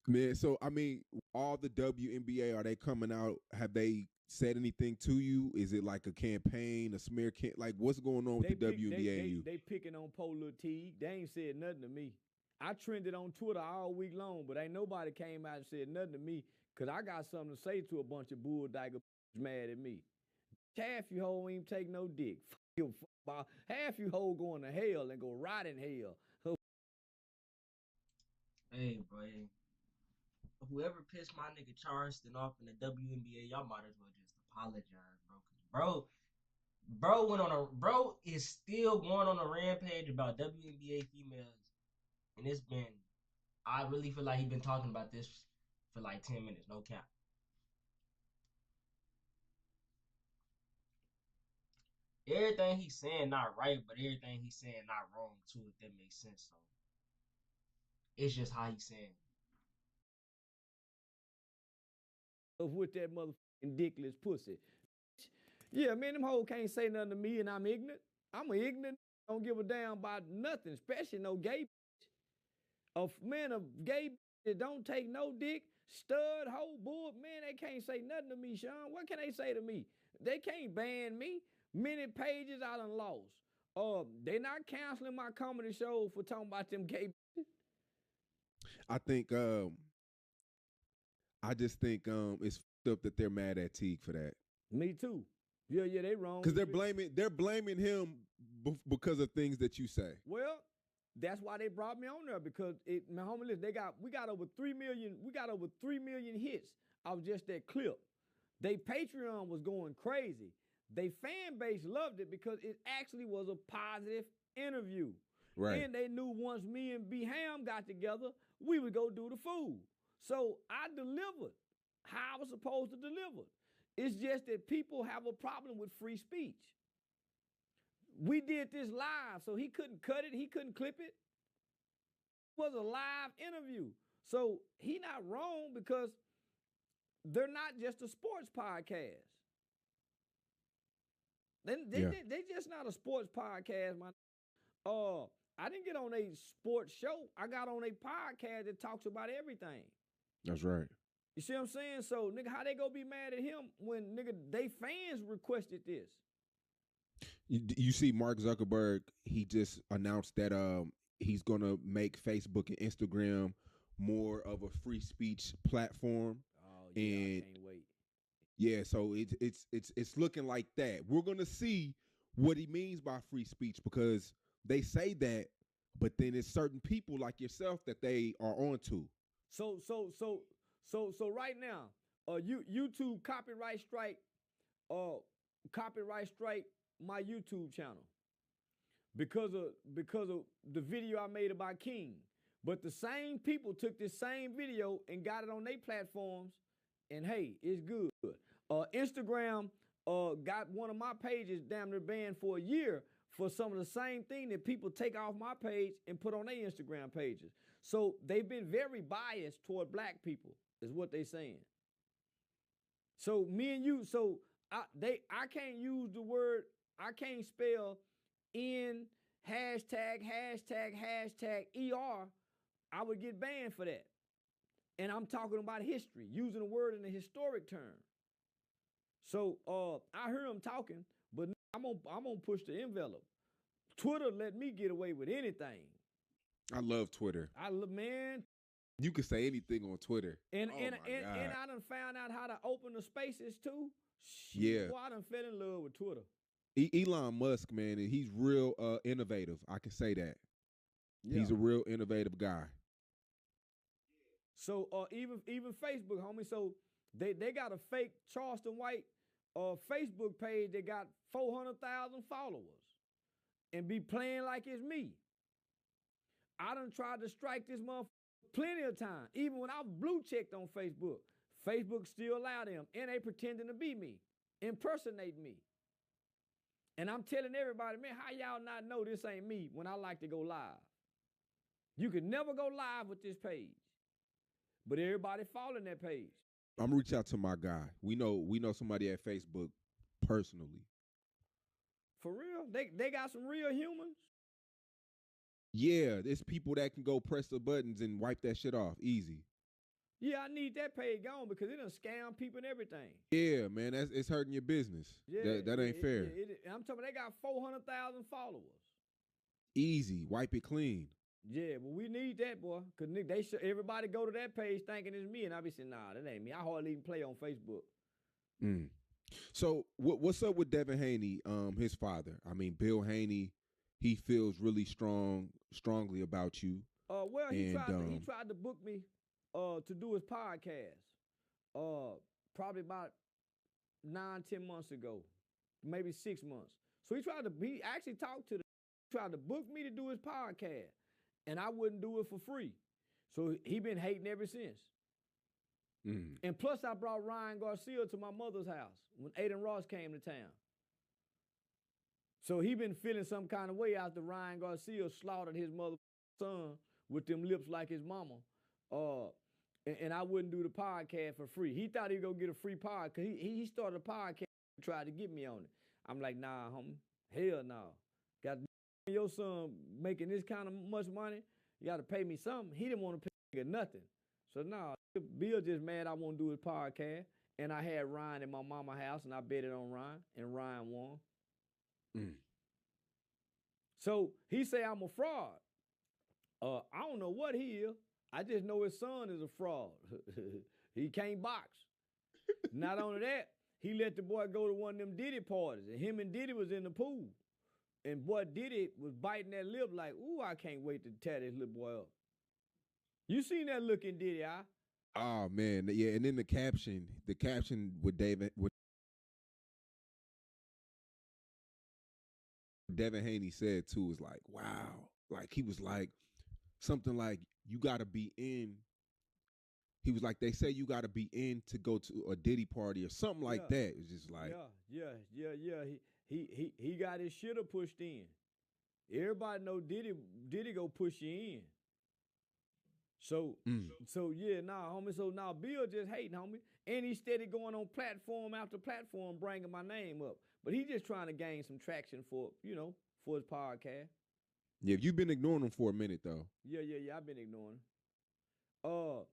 Man, so I mean, all the WNBA, are they coming out? Have they said anything to you? Is it like a campaign, a smear campaign? Like, what's going on with the WNBA and you? They picking on Polar T. They ain't said nothing to me. I trended on Twitter all week long, but ain't nobody came out and said nothing to me because I got something to say to a bunch of bulldigger mad at me. Half you hoe ain't take no dick. Half you hoe going to hell and go rot in hell. Hey, boy. Whoever pissed my nigga Charleston off in the WNBA, y'all might as well just apologize, bro. Bro is still going on a rampage about WNBA females, and I really feel like he been talking about this for like 10 minutes, no cap. Everything he's saying not right, but everything he's saying not wrong too, if that makes sense. So it's just how he's saying. With that motherfucking dickless pussy. Yeah, man, them hoes can't say nothing to me and I'm ignorant. I'm ignorant. Don't give a damn about nothing, especially no gay bitch. A gay bitch that don't take no dick, stud, hoe, bull, man, they can't say nothing to me, Sean. What can they say to me? They can't ban me. Many pages I done lost. They not canceling my comedy show for talking about them gay bitches. I just think it's f***ed up that they're mad at Teague for that. Me too. Yeah, they wrong. Because they're blaming him because of things that you say. Well, that's why they brought me on there, because my homie list, we got over 3 million hits of just that clip. They Patreon was going crazy. They fan base loved it because it actually was a positive interview. Right. And they knew once me and B Ham got together, we would go do the food. So I delivered how I was supposed to deliver. It's just that people have a problem with free speech. We did this live, so he couldn't cut it, he couldn't clip it. It was a live interview. So he not wrong, because they're not just a sports podcast. They just not a sports podcast, man. I didn't get on a sports show. I got on a podcast that talks about everything. That's right. You see what I'm saying? So, nigga, how they gonna be mad at him when, nigga, they fans requested this? You see Mark Zuckerberg, he just announced that he's gonna make Facebook and Instagram more of a free speech platform. Oh, yeah, I can't wait. Yeah, so it's looking like that. We're gonna see what he means by free speech because they say that, but then it's certain people like yourself that they are onto. So right now, YouTube copyright strike my YouTube channel because of the video I made about King. But the same people took this same video and got it on their platforms, and hey, it's good. Instagram got one of my pages damn near banned for a year for some of the same thing that people take off my page and put on their Instagram pages. So they've been very biased toward black people, is what they're saying. So me and you, I can't use the word, I can't spell N hashtag ER. I would get banned for that. And I'm talking about history, using a word in a historic term. So I hear him talking, but I'm gonna push the envelope. Twitter let me get away with anything. I love Twitter. Man. You can say anything on Twitter. And I done found out how to open the spaces too. Shit, yeah. Boy, I done fell in love with Twitter. Elon Musk, man, he's real innovative. I can say that. Yeah. He's a real innovative guy. So even Facebook, homie. So they got a fake Charleston White Facebook page that got 400,000 followers and be playing like it's me. I done tried to strike this motherfucker plenty of time. Even when I blue checked on Facebook, Facebook still allow them, and they pretending to be me, impersonate me. And I'm telling everybody, man, how y'all not know this ain't me when I like to go live? You can never go live with this page, but everybody following that page. I'm gonna reach out to my guy. We know somebody at Facebook personally. For real? They got some real humans? Yeah, there's people that can go press the buttons and wipe that shit off easy. Yeah, I need that page gone because it done scam people and everything. Yeah, man, it's hurting your business. Yeah, that ain't fair. I'm talking about they got 400,000 followers. Easy, wipe it clean. Yeah, but we need that, boy, because everybody go to that page thinking it's me, and I be saying, nah, that ain't me. I hardly even play on Facebook. So what's up with Devin Haney, his father? I mean, Bill Haney, he feels really strongly about you. Well, he tried to book me to do his podcast probably about 9-10 months ago, maybe 6 months. So he actually tried to book me to do his podcast, and I wouldn't do it for free. So he been hating ever since. And plus I brought Ryan Garcia to my mother's house when Aiden Ross came to town. So he been feeling some kind of way after Ryan Garcia slaughtered his mother son with them lips like his mama. And I wouldn't do the podcast for free. He thought he'd go get a free podcast. He started a podcast and tried to get me on it. I'm like, nah, homie. Hell no. Got your son making this kind of much money. You got to pay me something. He didn't want to pay nothing. So nah, Bill just mad I won't do his podcast. And I had Ryan in my mama's house and I betted on Ryan and Ryan won. So he say I'm a fraud. I don't know what he is. I just know his son is a fraud. He can't box. Not only that, he let the boy go to one of them Diddy parties, and him and Diddy was in the pool. And boy Diddy was biting that lip like, ooh, I can't wait to tear this little boy up. You seen that look in Diddy eye? Oh man, yeah. And then the caption with Devin Haney said too was like, wow. Like he was like something like, you gotta be in. He was like, they say you gotta be in to go to a Diddy party or something like that. It's just like yeah. He got his shitter pushed in. Everybody know Diddy go push you in. So yeah, nah, homie. So now Bill just hating, homie. And he steady going on platform after platform bringing my name up. But he just trying to gain some traction for his podcast. Yeah, you've been ignoring him for a minute though. Yeah, I've been ignoring him.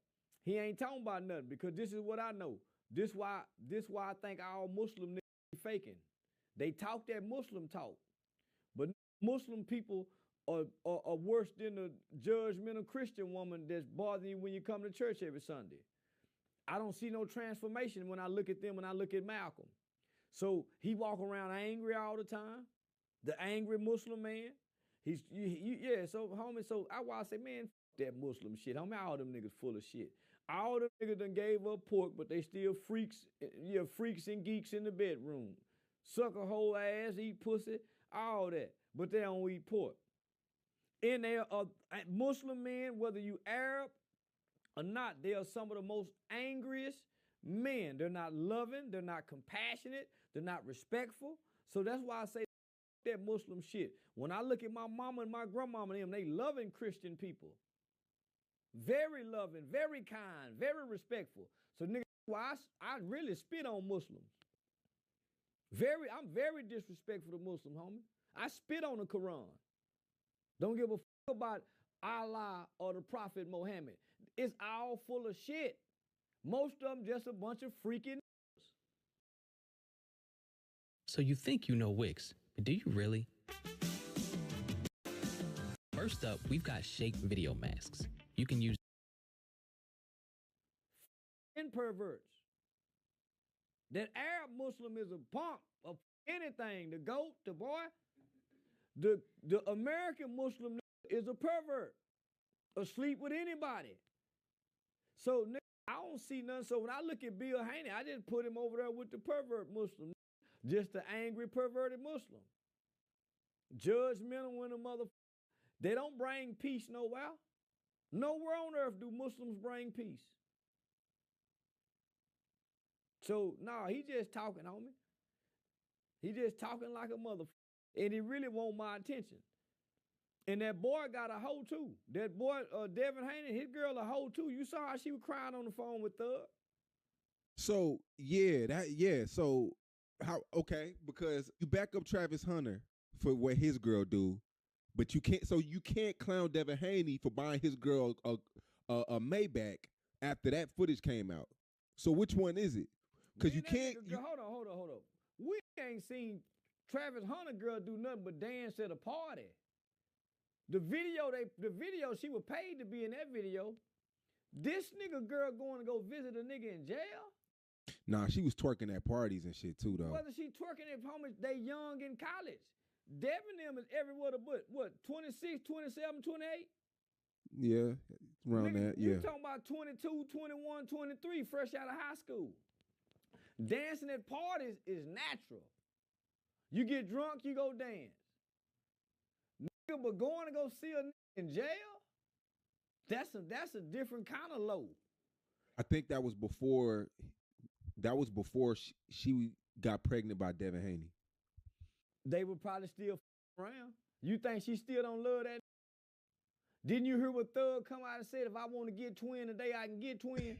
He ain't talking about nothing because this is what I know. This why I think all Muslim niggas be faking. They talk that Muslim talk. But Muslim people are worse than a judgmental Christian woman that's bothering you when you come to church every Sunday. I don't see no transformation when I look at them, when I look at Malcolm. So he walk around angry all the time, the angry Muslim man. So homie, so I say, man, f that Muslim shit. Homie, all them niggas full of shit. All them niggas done gave up pork, but they still freaks, freaks and geeks in the bedroom. Suck a whole ass, eat pussy, all that. But they don't eat pork. And they are Muslim men, whether you Arab or not, they are some of the most angriest men. They're not loving, they're not compassionate, they're not respectful. So that's why I say that Muslim shit. When I look at my mama and my grandmama and them, they loving Christian people. Very loving, very kind, very respectful. So nigga, I really spit on Muslims. I'm very disrespectful to Muslim, homie. I spit on the Quran. Don't give a fuck about Allah or the Prophet Muhammad. It's all full of shit. Most of them just a bunch of freaking niggas. So you think you know Wix, but do you really? First up, we've got Shake video masks. You can use perverts. That Arab Muslim is a punk of anything. The goat, the boy. The American Muslim is a pervert. Asleep with anybody. So I don't see none. So when I look at Bill Haney, I just put him over there with the pervert Muslim. Just the angry, perverted Muslim. Judgmental when a motherfucker. They don't bring peace nowhere. Nowhere on earth do Muslims bring peace. So, nah, he just talking, homie. He just talking like a motherfucker. And he really want my attention. And that boy got a hoe too. That boy, Devin Haney, his girl a hoe too. You saw how she was crying on the phone with Thug. So, so how, okay, because you back up Travis Hunter for what his girl do, but you can't clown Devin Haney for buying his girl a Maybach after that footage came out. So which one is it? Because you can't. Hold on. We ain't seen Travis Hunter girl do nothing but dance at a party. The video, she was paid to be in that video. This nigga girl going to go visit a nigga in jail? Nah, she was twerking at parties and shit too, though. Whether she twerking at homies, they young in college. Devin them is everywhere but what, 26, 27, 28? Yeah, around nigga, that, yeah. You talking about 22, 21, 23, fresh out of high school. Dancing at parties is natural. You get drunk, you go dance. Nigga, but going to go see a nigga in jail, that's a different kind of low. I think that was before she got pregnant by Devin Haney. They would probably still around. You think she still don't love that? Didn't you hear what Thug come out and said, if I want to get twin today, I can get twin?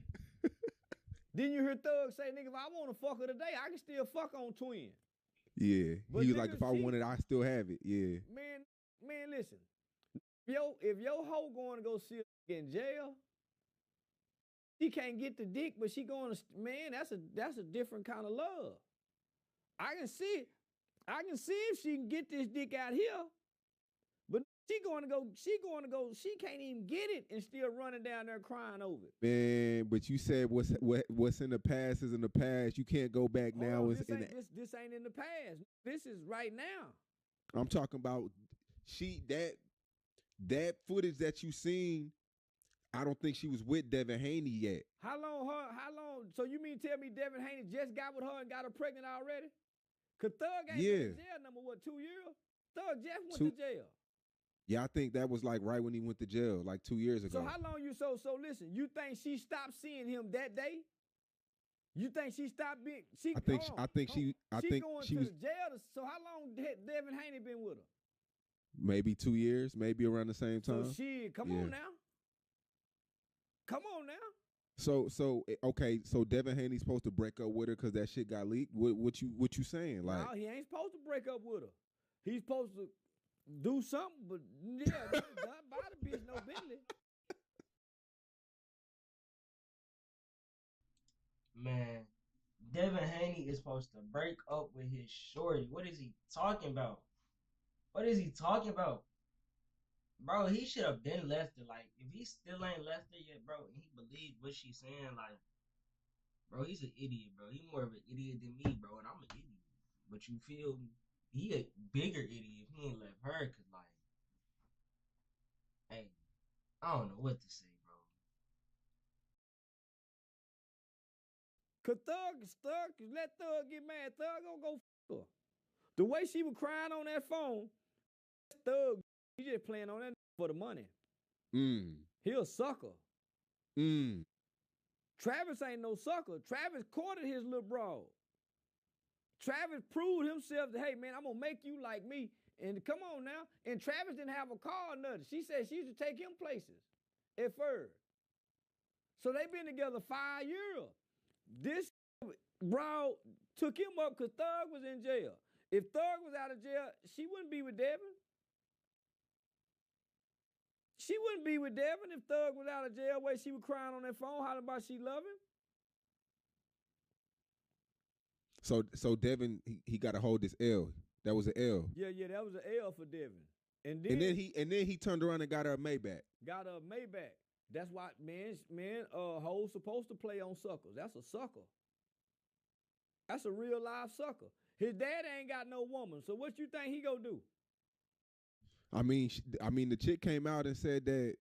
Didn't you hear Thug say, nigga, if I want to fuck her today, I can still fuck on twin? Yeah. But he was like, if I want it, I still have it. Yeah. Man, listen. If your hoe going to go see a nigga in jail, she can't get the dick, but she going to, man, that's a different kind of love. I can see it. I can see if she can get this dick out here, but she can't even get it and still running down there crying over it. Man, but you said what's in the past is in the past. You can't go back now. This ain't in the past. This is right now. I'm talking about that footage that you seen. I don't think she was with Devin Haney yet. How long? So you mean tell me Devin Haney just got with her and got her pregnant already? Cause Thug ain't been in jail number 2 years? Thug just went to jail. Yeah, I think that was like right when he went to jail, like 2 years ago. So how long so listen, you think she stopped seeing him that day? You think she stopped being she going to jail. So how long had Devin Haney been with her? Maybe 2 years, maybe around the same time. So come on now. Come on now. So okay, so Devin Haney's supposed to break up with her because that shit got leaked. What you saying? Like, no, he ain't supposed to break up with her. He's supposed to do something, but yeah, buy the bitch no Bentley. Man, Devin Haney is supposed to break up with his shorty. What is he talking about? Bro, he should have been left her. Like, if he still ain't left her yet, bro, and he believed what she's saying, like, Bro, he's an idiot, bro. He more of an idiot than me, bro, and I'm an idiot. But you feel me? He a bigger idiot if he ain't left her, cause like, hey, I don't know what to say, bro. Cause Thug, let Thug get mad. Thug gonna go f her. The way she was crying on that phone, Thug, he just playing on that for the money. He a sucker. Travis ain't no sucker. Travis courted his little bro. Travis proved himself that, hey, man, I'm gonna make you like me. And come on now. And Travis didn't have a car or nothing. She said she used to take him places at first. So they been together 5 years. This bro took him up because Thug was in jail. If Thug was out of jail, she wouldn't be with Devin. She wouldn't be with Devin if Thug was out of jail where she was crying on that phone, hollering about she love him. So Devin, he got to hold this L. That was an L. Yeah, that was an L for Devin. And then he turned around and got her a Maybach. Got her a Maybach. That's why, man, hoes supposed to play on suckers. That's a sucker. That's a real live sucker. His dad ain't got no woman. So what you think he gonna do? I mean, the chick came out and said that,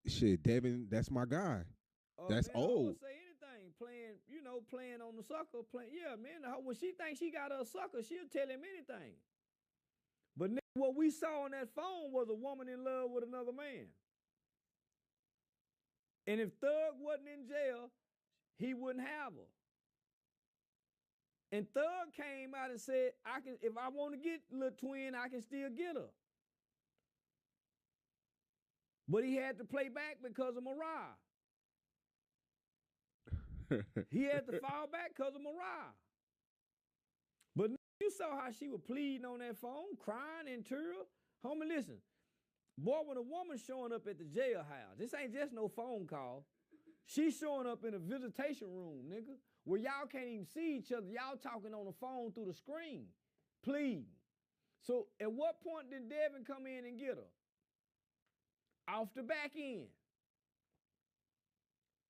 shit, Devin, that's my guy. That's man, old. I would say anything, playing on the sucker. Yeah, man, when she thinks she got a sucker, she'll tell him anything. But what we saw on that phone was a woman in love with another man. And if Thug wasn't in jail, he wouldn't have her. And Thug came out and said, if I want to get Lil Twin, I can still get her. But he had to play back because of Mariah. He had to fall back because of Mariah. But you saw how she was pleading on that phone, crying in tears. Homie, listen. Boy, when a woman showing up at the jailhouse, this ain't just no phone call. She's showing up in a visitation room, nigga, where y'all can't even see each other. Y'all talking on the phone through the screen, pleading. So at what point did Devin come in and get her? Off the back end.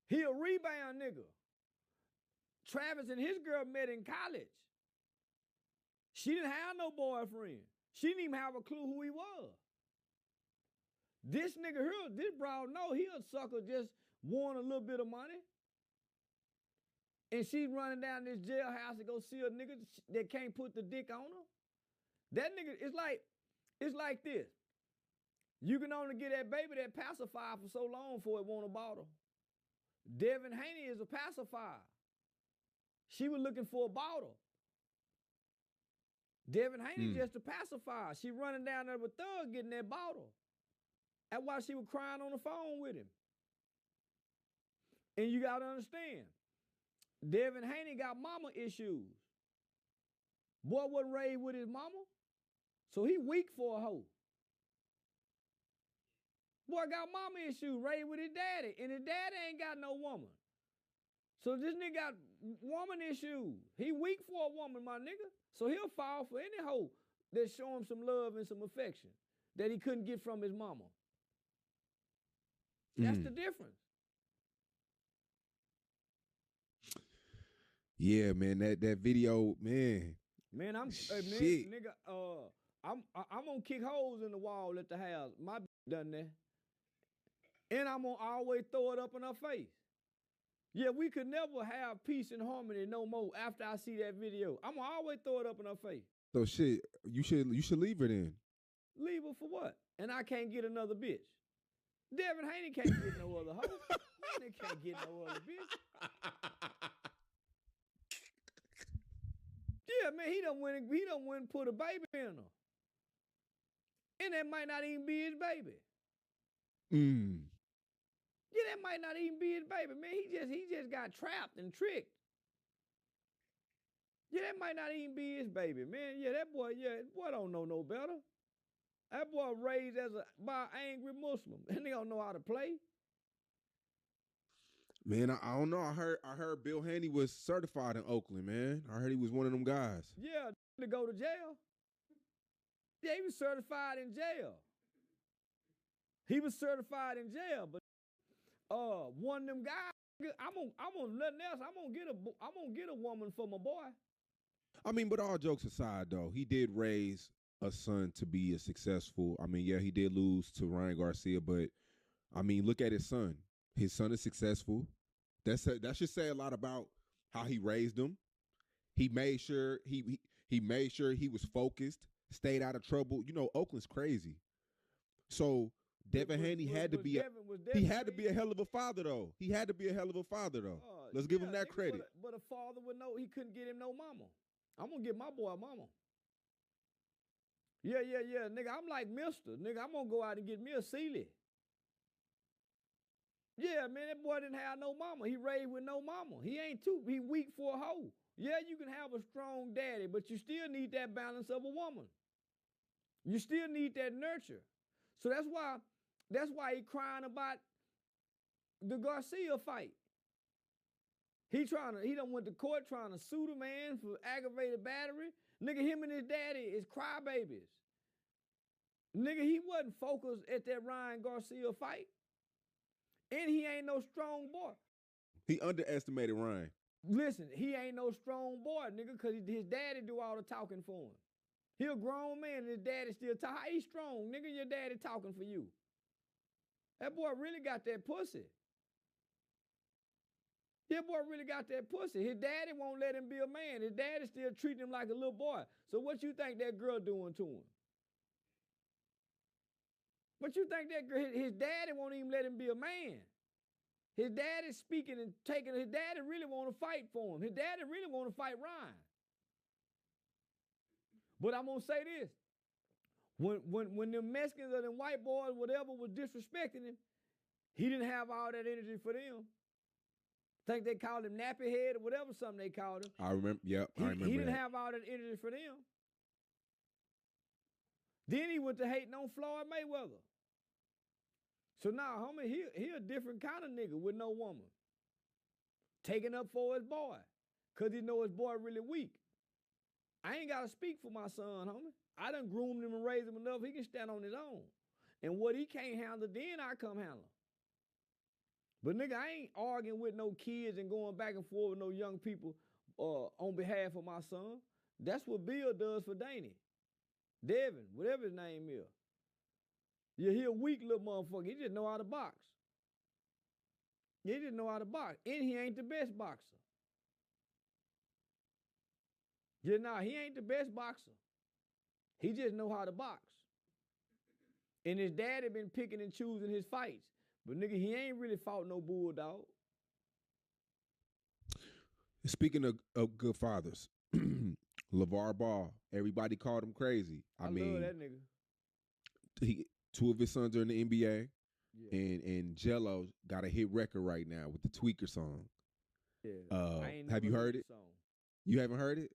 He a rebound nigga. Travis and his girl met in college. She didn't have no boyfriend. She didn't even have a clue who he was. This nigga here, this broad, no, he a sucker, just want a little bit of money. And she's running down this jailhouse to go see a nigga that can't put the dick on her. That nigga, it's like this. You can only get that baby that pacifier for so long before it want a bottle. Devin Haney is a pacifier. She was looking for a bottle. Devin Haney just a pacifier. She running down there with Thug getting that bottle. That's why she was crying on the phone with him. And you got to understand, Devin Haney got mama issues. Boy wasn't raised with his mama, so he weak for a hoe. Boy got mama issues, raised with his daddy, and his daddy ain't got no woman. So this nigga got woman issues. He weak for a woman, my nigga. So he'll fall for any hoe that show him some love and some affection that he couldn't get from his mama. That's the difference. Yeah, man, that video, man. Man, shit. Nigga, I'm gonna kick holes in the wall at the house. My done that. And I'm gonna always throw it up in her face. Yeah, we could never have peace and harmony no more after I see that video. I'm gonna always throw it up in her face. So shit, you should leave her then. Leave her for what? And I can't get another bitch. Devin Haney can't get no other hoe. They can't get no other bitch. Yeah, man, he done went and put a baby in her. And that might not even be his baby. Yeah, that might not even be his baby, man. He just got trapped and tricked. Yeah, that might not even be his baby, man. Yeah, that boy don't know no better. That boy raised by an angry Muslim, and they don't know how to play. Man, I don't know. I heard Bill Haney was certified in Oakland, man. I heard he was one of them guys. Yeah, to go to jail. Yeah, he was certified in jail. He was certified in jail, but one of them guys I'm gonna nothing else. I'm gonna get a woman for my boy. I mean, but all jokes aside, though, he did raise a son to be a successful. I mean, yeah, he did lose to Ryan Garcia, but I mean, look at his son. His son is successful. That should say a lot about how he raised him. He made sure he made sure he was focused, stayed out of trouble. You know, Oakland's crazy. So Devin Haney had to be a hell of a father, though. He had to be a hell of a father, though. Let's give him that credit. But a father would know he couldn't get him no mama. I'm gonna get my boy a mama. Yeah, nigga. I'm like Mister. Nigga, I'm gonna go out and get me a Sealy. Yeah, man, that boy didn't have no mama. He raised with no mama. He weak for a hoe. Yeah, you can have a strong daddy, but you still need that balance of a woman. You still need that nurture. So that's why he crying about the Garcia fight. He done went to court trying to sue the man for aggravated battery. Nigga, him and his daddy is crybabies. Nigga, he wasn't focused at that Ryan Garcia fight. And he ain't no strong boy. He underestimated Ryan. Listen, he ain't no strong boy, nigga, because his daddy do all the talking for him. He a grown man and his daddy still talk. How he strong, nigga, your daddy talking for you. That boy really got that pussy. That boy really got that pussy. His daddy won't let him be a man. His daddy still treating him like a little boy. So what you think that girl doing to him? What you think that girl, his daddy won't even let him be a man. His daddy speaking and taking, his daddy really want to fight for him. His daddy really want to fight Ryan. But I'm going to say this. When them Mexicans or them white boys, whatever, was disrespecting him, he didn't have all that energy for them. Think they called him nappy head or whatever something they called him. I remember, I remember He didn't that. have all that energy for them. Then he went to hating on Floyd Mayweather. So now, homie, he a different kind of nigga with no woman. Taking up for his boy. Because he know his boy really weak. I ain't got to speak for my son, homie. I done groomed him and raised him enough he can stand on his own. And what he can't handle, then I come handle. But nigga, I ain't arguing with no kids and going back and forth with no young people on behalf of my son. That's what Bill does for Danny. Devin, whatever his name is. Yeah, he a weak little motherfucker. He just know how to box. He just know how to box. And he ain't the best boxer. Yeah, nah, he ain't the best boxer. He just know how to box. And his daddy been picking and choosing his fights. But nigga, he ain't really fought no bulldog. Speaking of good fathers, LeVar Ball, everybody called him crazy. I mean, love that nigga. Two of his sons are in the NBA, Yeah. and Jello got a hit record right now with the Tweaker song. Yeah. Have you heard it? You haven't heard it?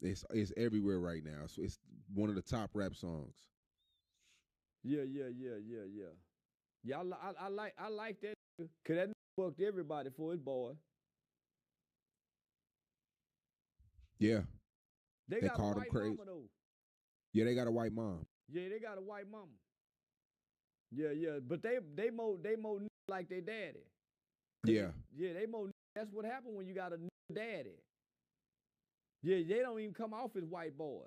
It's everywhere right now. So it's one of the top rap songs. Yeah. Yeah, I like that nigga, cause that nigga fucked everybody for his boy. Yeah. They got called a him white crazy. mama though. Yeah, they got a white mom. Yeah, they got a white mama. Yeah, but they more like their daddy. Yeah. Yeah, they more. That's what happened when you got a daddy. Yeah, they don't even come off as white boys.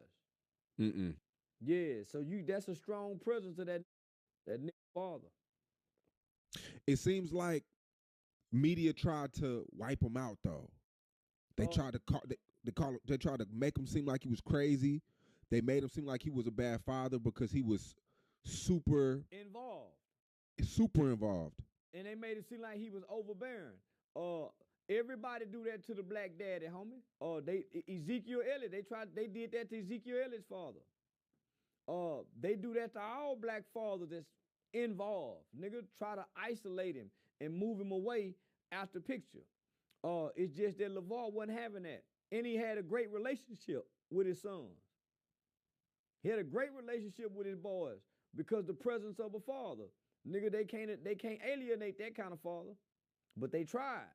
Mm-mm. Yeah, so that's a strong presence of that nigga father. It seems like media tried to wipe him out though. They tried to make him seem like he was crazy. They made him seem like he was a bad father because he was super involved. And they made it seem like he was overbearing. Everybody do that to the black daddy, homie. Ezekiel Elliott, they did that to Ezekiel Elliott's father. They do that to all black fathers that's involved. Nigga, try to isolate him and move him away after picture. It's just that LeVar wasn't having that. And he had a great relationship with his sons. He had a great relationship with his boys because the presence of a father. Nigga, they can't alienate that kind of father. But they tried.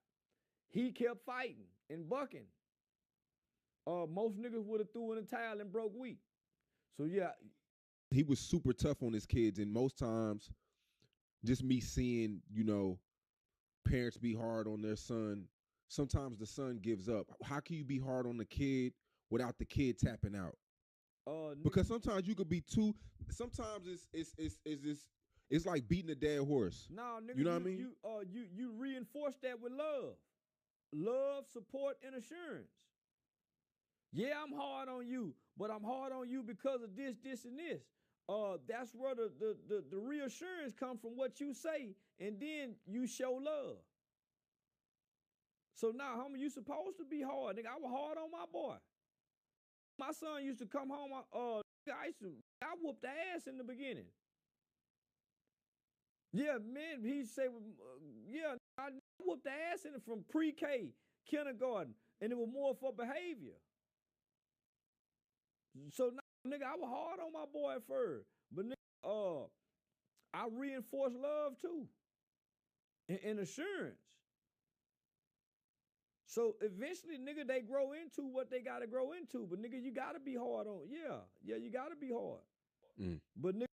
He kept fighting and bucking. Most niggas would have threw in a towel and broke weak. So yeah. He was super tough on his kids, and most times, just me seeing, parents be hard on their son. Sometimes the son gives up. How can you be hard on the kid without the kid tapping out? Because sometimes you could be too. Sometimes it's like beating a dead horse. No, nigga, you know what I mean? You reinforce that with love, support, and assurance. Yeah, I'm hard on you, but I'm hard on you because of this, and this. That's where the reassurance comes from what you say, and then you show love. So now, homie, you supposed to be hard. Nigga, I was hard on my boy. My son used to come home. I whooped the ass in the beginning. Yeah, man, he say, I whooped the ass in it from pre-K, kindergarten, and it was more for behavior. So now, nigga, I was hard on my boy at first, but nigga, I reinforce love too, and assurance. So eventually, nigga, they grow into what they gotta grow into. But nigga, you gotta be hard on. Yeah, you gotta be hard. But nigga,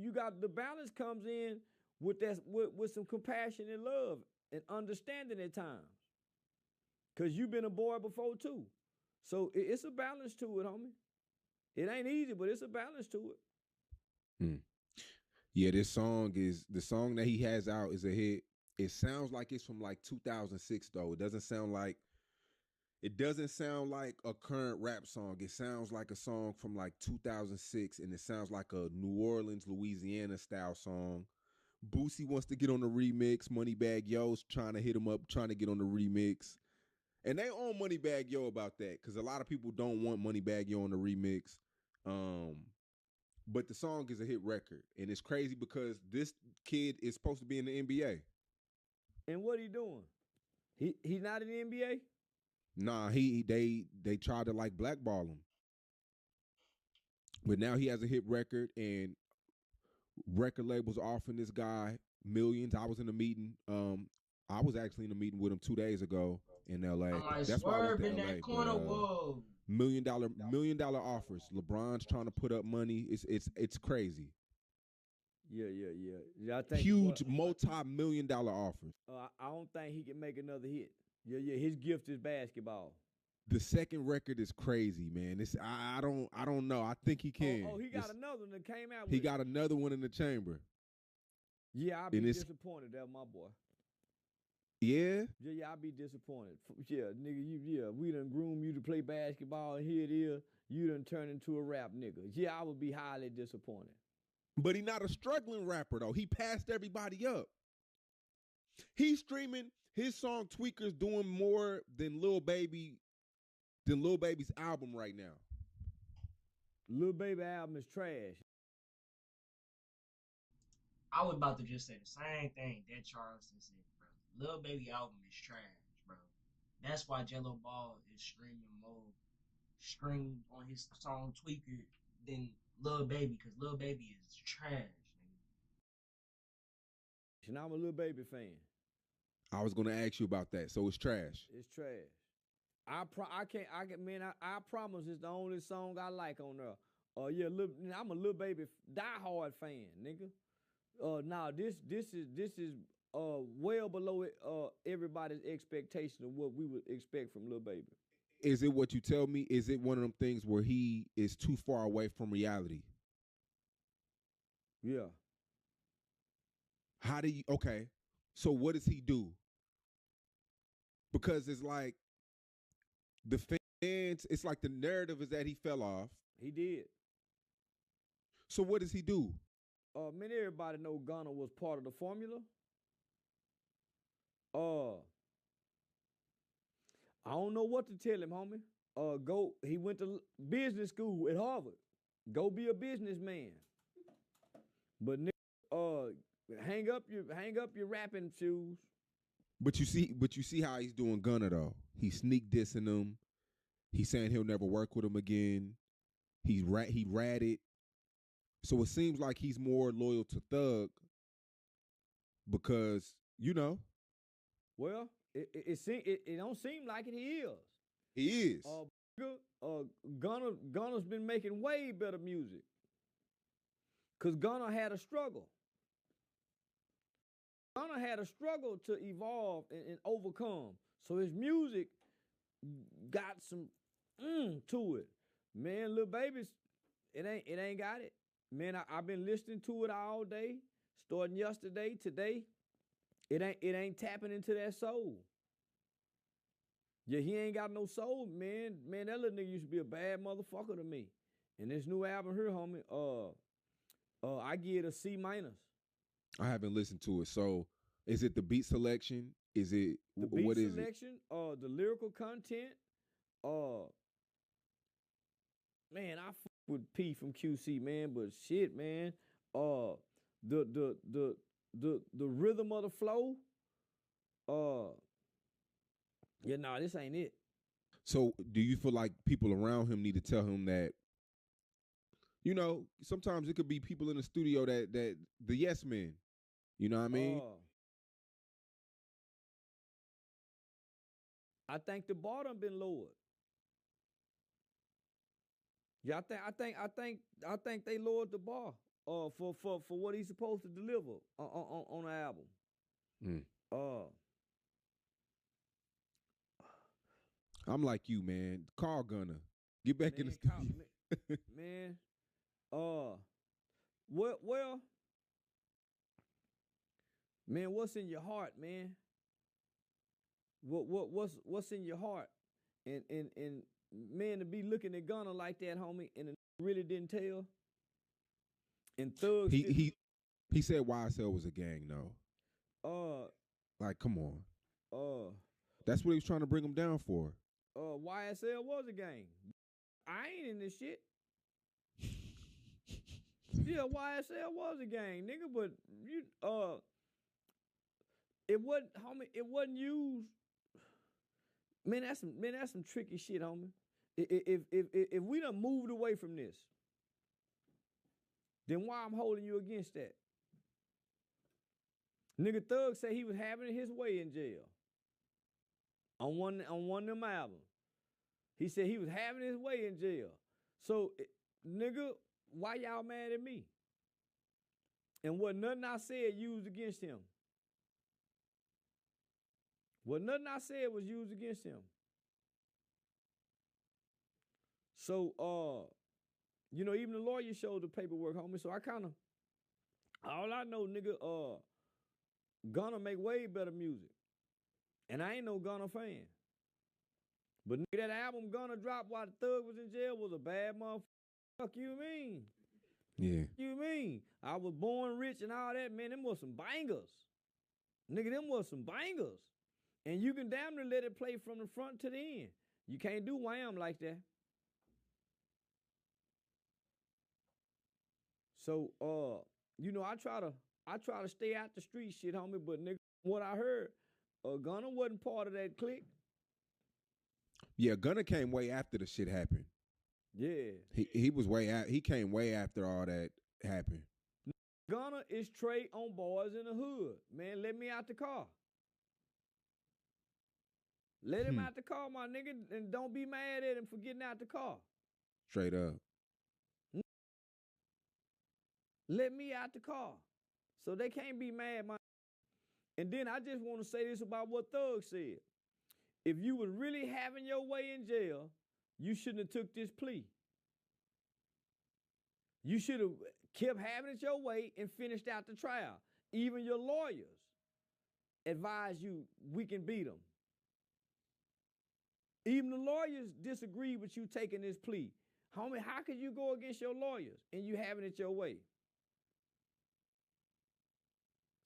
you got the balance comes in with that with some compassion and love and understanding at times. Cause you've been a boy before too. So it's a balance to it, homie. It ain't easy, but it's a balance to it. Yeah, the song that he has out is a hit. It sounds like it's from like 2006 though. It doesn't sound like a current rap song. It sounds like a song from like 2006, and it sounds like a New Orleans, Louisiana style song. Boosie wants to get on the remix. Moneybagg Yo's trying to hit him up, trying to get on the remix. And they own Moneybagg Yo about that, because a lot of people don't want Moneybagg Yo on the remix. But the song is a hit record, and it's crazy because this kid is supposed to be in the NBA. And what he doing? He's not in the NBA? Nah, they tried to like blackball him. But now he has a hit record, and record labels offering this guy millions. I was in a meeting. I was actually in a meeting with him 2 days ago in LA. That's why I was in that corner. Whoa. $1 million offers. LeBron's trying to put up money. It's crazy. Yeah, I think huge multi-million-dollar offers. I don't think he can make another hit. Yeah, his gift is basketball. The second record is crazy, man. I don't know. I think he can. He got another one that came out. He got another one in the chamber. Yeah, I'll be disappointed. That my boy. Yeah? Yeah, I'll be disappointed. Yeah, nigga, we done groomed you to play basketball, and here it is. You done turned into a rap nigga. Yeah, I would be highly disappointed. But he not a struggling rapper, though. He passed everybody up. He's streaming his song Tweakers doing more than Lil Baby's album right now. Lil Baby album is trash. I was about to just say the same thing that Charleston said, bro. Lil Baby album is trash, bro. That's why Jello Ball is streaming more streamed on his song Tweaker than Lil Baby, because Lil Baby is trash, nigga. And I'm a Lil Baby fan. I was gonna ask you about that. So it's trash. It's trash. I promise it's the only song I like on there. I'm a Lil Baby diehard fan, nigga. Now this is well below everybody's expectation of what we would expect from Lil Baby. Is it what you tell me? Is it one of them things where he is too far away from reality? Yeah. Okay, so what does he do? Because it's like the fans, it's like the narrative is that he fell off. He did. So what does he do? Everybody know Gunna was part of the formula. I don't know what to tell him, homie. He went to business school at Harvard. Go be a businessman. But hang up your rapping shoes. But you see how he's doing Gunna though. He sneak dissing him. He's saying he'll never work with him again. He ratted. So it seems like he's more loyal to Thug because, you know. Well, it don't seem like it. He is. He is. Gunna's been making way better music. Cause Gunna had a struggle. Gunna had a struggle to evolve and overcome. So his music got some to it. Man, Lil Baby's, it ain't got it. Man, I've been listening to it all day, starting yesterday, today. It ain't tapping into that soul. Yeah, he ain't got no soul, man. Man, that little nigga used to be a bad motherfucker to me. And this new album here, homie, I give it a C-. I haven't listened to it. So is it the beat selection? Is it The beat what is selection, the lyrical content, man, I fuck with P from QC, man, but shit, man, the rhythm of the flow, yeah, nah, this ain't it. So do you feel like people around him need to tell him that, you know, sometimes it could be people in the studio that the yes men, you know what I mean? I think the bar done been lowered. Yeah, I think they lowered the bar for what he's supposed to deliver on the album. I'm like you, man. Call Gunna. Get back in the studio. Man, well, man, what's in your heart, man? What's in your heart? And man, to be looking at Gunna like that, homie, and really didn't tell. And Thugs, he said YSL was a gang, though. Like, come on. That's what he was trying to bring him down for. YSL was a gang. I ain't in this shit. Yeah, YSL was a gang, nigga, but you it wasn't used. Man, that's some tricky shit, homie. If we done moved away from this, then why I'm holding you against that? Nigga Thug said he was having it his way in jail. On one of them albums. He said he was having his way in jail. So, nigga, why y'all mad at me? And what nothing I said used against him. What nothing I said was used against him. So, you know, even the lawyer showed the paperwork, homie. So all I know, nigga, Gunna make way better music. And I ain't no Gunna fan. But nigga, that album Gunna dropped while the Thug was in jail was a bad motherfucker. Fuck you mean? Yeah. You mean? I was born rich and all that, man. Them was some bangers. Nigga, them was some bangers. And you can damn near let it play from the front to the end. You can't do wham like that. So, you know, I try to stay out the street shit, homie, but nigga, what I heard, Gunna wasn't part of that clique. Yeah, Gunna came way after the shit happened. Yeah. He was way out. He came way after all that happened. Gunna is Trey on Boys in the Hood. Man, let me out the car. Let him out the car, my nigga, and don't be mad at him for getting out the car. Straight up. Let me out the car. So they can't be mad, my. And then I just want to say this about what Thug said. If you was really having your way in jail, you shouldn't have took this plea. You should have kept having it your way and finished out the trial. Even your lawyers advise you we can beat them. Even the lawyers disagree with you taking this plea. Homie, how could you go against your lawyers and you having it your way?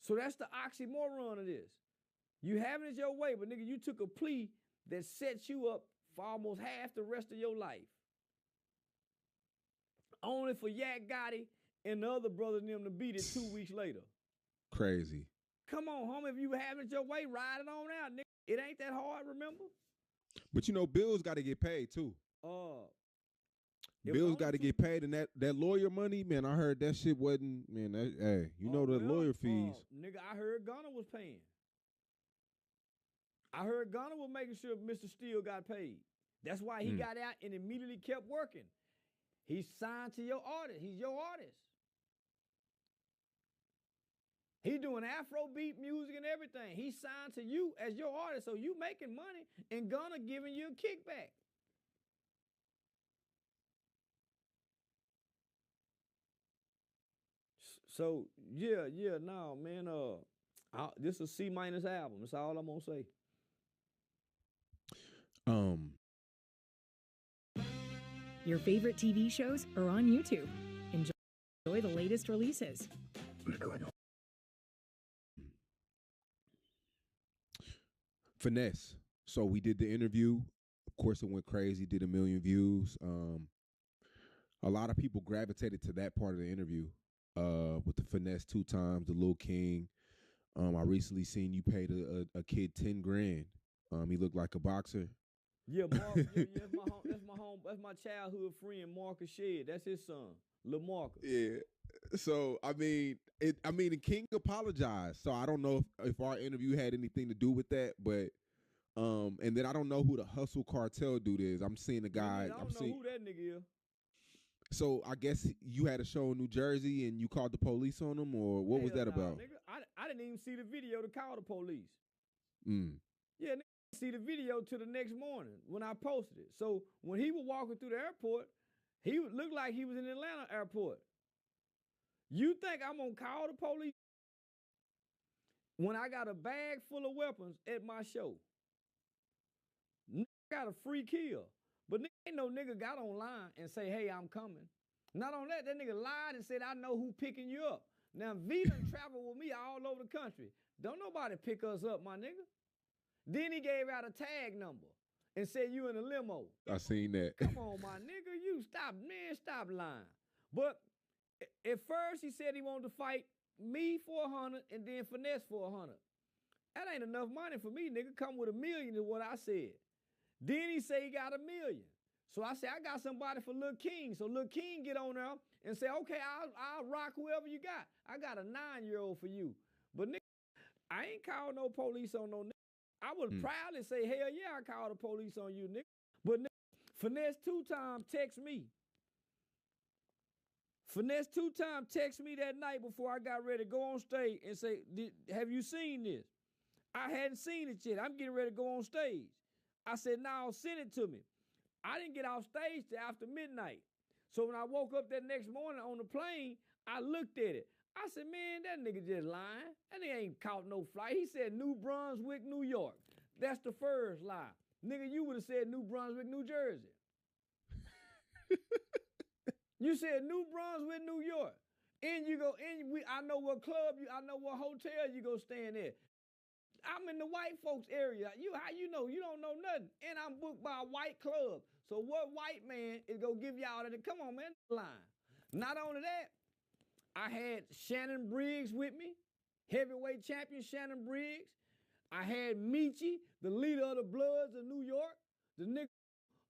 So that's the oxymoron of this. You having it your way, but nigga, you took a plea that sets you up for almost half the rest of your life. Only for Yak Gotti and the other brothers and them to beat it 2 weeks later. Crazy. Come on, homie, if you having it your way, ride it on out, nigga. It ain't that hard, remember? But you know, bills got to get paid too. Bills got to get paid, and that lawyer money, man. I heard that shit wasn't, man. Hey, you know the lawyer fees. Nigga, I heard Gunna was paying. I heard Gunna was making sure Mr. Steele got paid. That's why he got out and immediately kept working. He's signed to your artist. He's your artist. He doing Afrobeat music and everything. He signed to you as your artist, so you making money and Gunna giving you a kickback. So yeah, no, man. This is a C- album. That's all I'm gonna say. Your favorite TV shows are on YouTube. Enjoy the latest releases. Finesse. So we did the interview. Of course, it went crazy. Did 1 million views. A lot of people gravitated to that part of the interview. With the Finesse 2 times, the Lil King. I recently seen you paid a kid 10 grand. He looked like a boxer. Yeah, Mark, that's my childhood friend, Marcus Shedd. That's his son, Lil Marcus. Yeah. So the King apologized. So I don't know if our interview had anything to do with that, but and then I don't know who the Hustle Cartel dude is. I'm seeing a guy. I don't know who that nigga is. So I guess you had a show in New Jersey and you called the police on him, or what was that about? Nigga, I didn't even see the video to call the police. Mm. Yeah, nigga, I didn't see the video till the next morning when I posted it. So when he was walking through the airport, he looked like he was in Atlanta airport. You think I'm gonna call the police when I got a bag full of weapons at my show? Nigga got a free kill. But ain't no nigga got online and say, hey, I'm coming. Not on that nigga lied and said, I know who picking you up. Now, V done traveled with me all over the country. Don't nobody pick us up, my nigga. Then he gave out a tag number and said you in a limo. I seen that. Come on, my nigga. You stop lying. But at first he said he wanted to fight me for 100 and then Finesse for 100. That ain't enough money for me, nigga. Come with $1 million is what I said. Then he say he got $1 million. So I said, I got somebody for Lil King. So Lil King get on there and say, okay, I'll rock whoever you got. I got a 9-year-old for you. But nigga, I ain't called no police on no nigga. I would proudly say, hell yeah, I called the police on you, nigga. But nigga, Finesse 2 times text me. Finesse 2 times text me that night before I got ready to go on stage and say, have you seen this? I hadn't seen it yet. I'm getting ready to go on stage. I said, no, send it to me. I didn't get off stage till after midnight. So when I woke up that next morning on the plane, I looked at it. I said, man, that nigga just lying. That nigga ain't caught no flight. He said New Brunswick, New York. That's the first lie. Nigga, you would have said New Brunswick, New Jersey. You said New Brunswick, New York. And you go, I know what club, I know what hotel you go staying at. I'm in the white folks area. How you know? You don't know nothing. And I'm booked by a white club. So what white man is gonna give y'all that? Come on, man, line. Not only that, I had Shannon Briggs with me, heavyweight champion Shannon Briggs. I had Michi, the leader of the Bloods of New York. The nigga,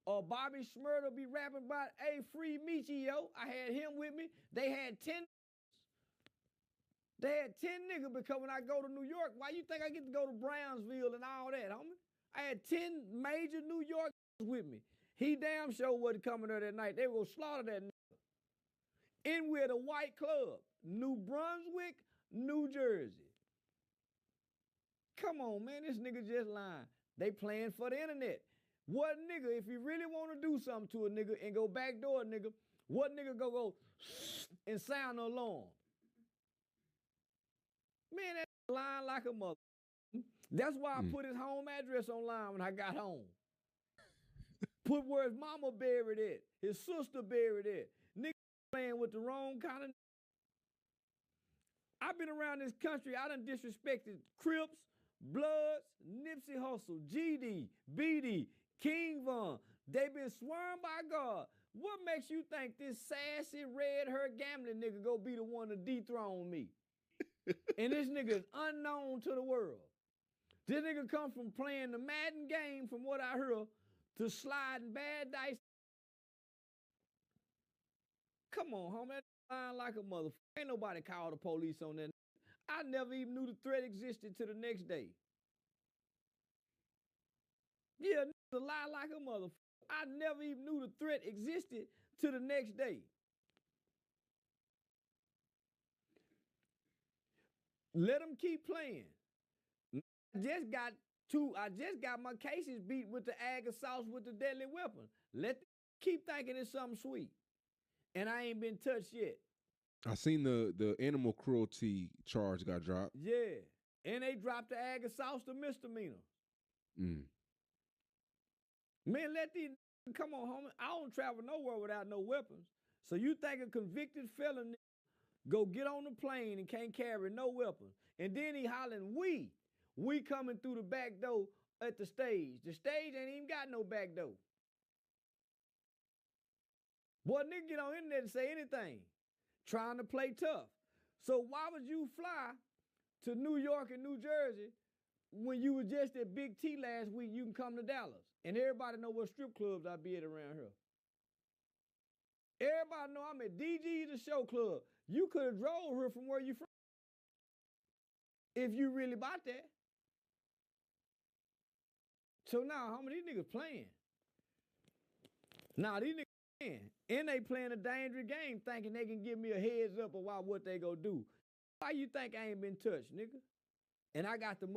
Bobby Schmurda be rapping about, hey, free Michi, yo. I had him with me. They had 10 niggas because when I go to New York, why you think I get to go to Brownsville and all that, homie? I had 10 major New York with me. He damn sure wasn't coming there that night. They were going to slaughter that nigga. In with a white club, New Brunswick, New Jersey. Come on, man, this nigga just lying. They playing for the internet. What nigga, if you really want to do something to a nigga and go backdoor a nigga, what nigga go and sound the alarm? Man, that lying like a mother. That's why I put his home address online when I got home. Put where his mama buried at, his sister buried at. Nigga playing with the wrong kind of. I've been around this country. I done disrespected Crips, Bloods, Nipsey Hussle, GD, BD, King Von. They been sworn by God. What makes you think this sassy, red-haired gambling nigga go be the one to dethrone me? And this nigga is unknown to the world. This nigga come from playing the Madden game, from what I heard, to sliding bad dice. Come on, homie. That lying like a motherfucker. Ain't nobody called the police on that. I never even knew the threat existed to the next day. Yeah, niggas lie like a motherfucker. I never even knew the threat existed to the next day. Let them keep playing. I just got my cases beat with the Aggie sauce with the deadly weapon. Let them keep thinking it's something sweet. And I ain't been touched yet. I seen the animal cruelty charge got dropped. Yeah. And they dropped the Aggie sauce to misdemeanor. Man, let these come on, homie. I don't travel nowhere without no weapons. So you think a convicted felon go get on the plane and can't carry no weapon. And then he hollering, we coming through the back door at the stage. The stage ain't even got no back door. Boy, nigga get on internet and say anything, trying to play tough. So why would you fly to New York and New Jersey when you was just at Big T last week? You can come to Dallas. And everybody know what strip clubs I be at around here. Everybody know I'm at DG's, the show club. You could have drove here from where you from. If you really about that. So now, how many niggas playing? Now, these niggas playing. And they playing a dangerous game thinking they can give me a heads up about what they gonna do. Why you think I ain't been touched, nigga? And I got the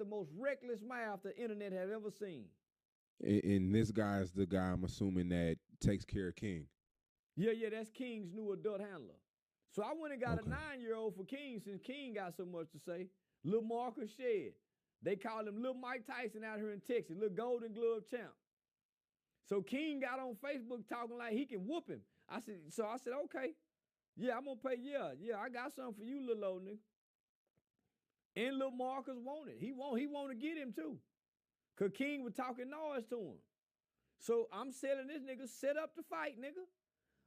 most reckless mouth the internet have ever seen. And this guy's the guy I'm assuming that takes care of King. Yeah, that's King's new adult handler. So I went and got a 9-year-old for King since King got so much to say. Lil Marcus Shed. They call him Lil Mike Tyson out here in Texas, Lil Golden Glove champ. So King got on Facebook talking like he can whoop him. I said, okay. Yeah, I'm gonna pay, yeah, I got something for you, little old nigga. And Lil Marcus wanted. He want to get him too. Cause King was talking noise to him. So I'm selling this nigga, set up to fight, nigga.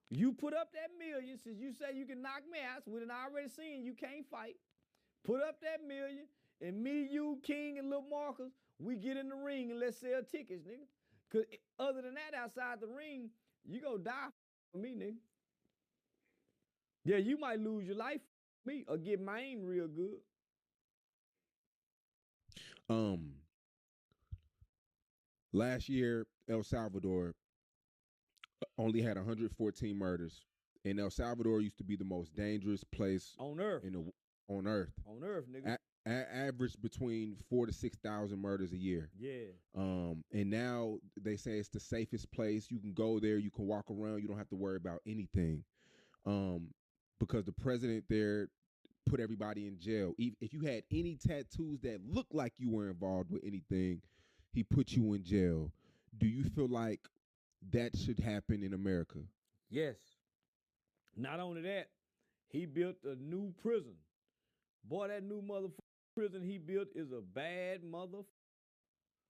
You put up that million, since you say you can knock me out, so we done already seen you can't fight. Put up that million, and me, you, King, and Lil Marcus, we get in the ring and let's sell tickets, nigga. Cause other than that, outside the ring, you gonna die for me, nigga. Yeah, you might lose your life for me or get mine real good. Last year, El Salvador only had 114 murders, and El Salvador used to be the most dangerous place on earth. On earth, nigga. Average between 4,000 to 6,000 murders a year. Yeah. And now they say it's the safest place. You can go there, you can walk around, you don't have to worry about anything. Because the president there put everybody in jail. If you had any tattoos that looked like you were involved with anything, he put you in jail. Do you feel like that should happen in America? Yes. Not only that, he built a new prison. Boy, that new motherfucking prison he built is a bad motherfucker.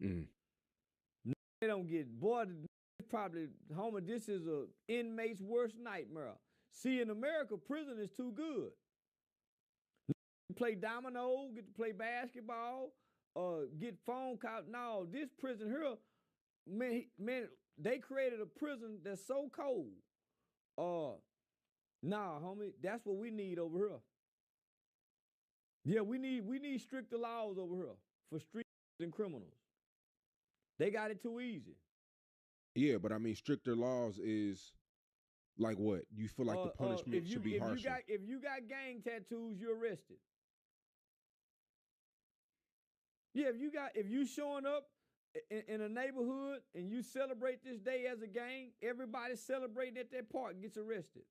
They don't get, boy, probably, homie, this is a inmate's worst nightmare. See, in America, prison is too good. Play domino, get to play basketball, get phone calls. No, this prison here, man, they created a prison that's so cold. Nah, homie, that's what we need over here. Yeah, we need stricter laws over here for street and criminals. They got it too easy. Yeah, but I mean, stricter laws is like what? You feel like the punishment should be harsher. If you got gang tattoos, you're arrested. Yeah, if you showing up in a neighborhood and you celebrate this day as a gang, everybody celebrating at that park gets arrested.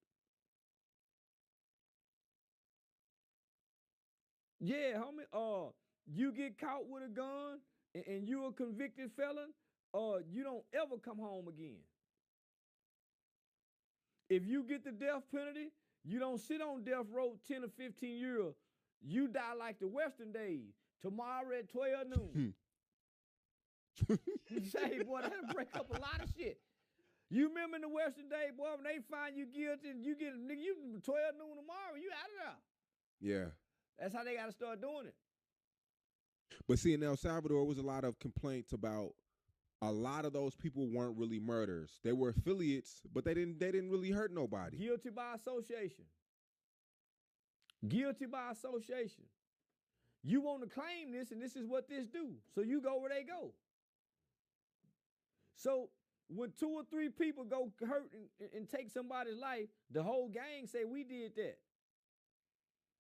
Yeah, homie. You get caught with a gun and you a convicted felon, you don't ever come home again. If you get the death penalty, you don't sit on death row 10 or 15 years. You die like the Western days. Tomorrow at 12 noon. Say, boy, that'll break up a lot of shit. You remember in the Western day, boy, when they find you guilty, you get, nigga, you 12 noon tomorrow, you out of there. Yeah. That's how they got to start doing it. But see, in El Salvador was a lot of complaints about a lot of those people weren't really murderers. They were affiliates, but they didn't really hurt nobody. Guilty by association. Guilty by association. You want to claim this, and this is what this do. So you go where they go. So when 2 or 3 people go hurt and take somebody's life, the whole gang say we did that.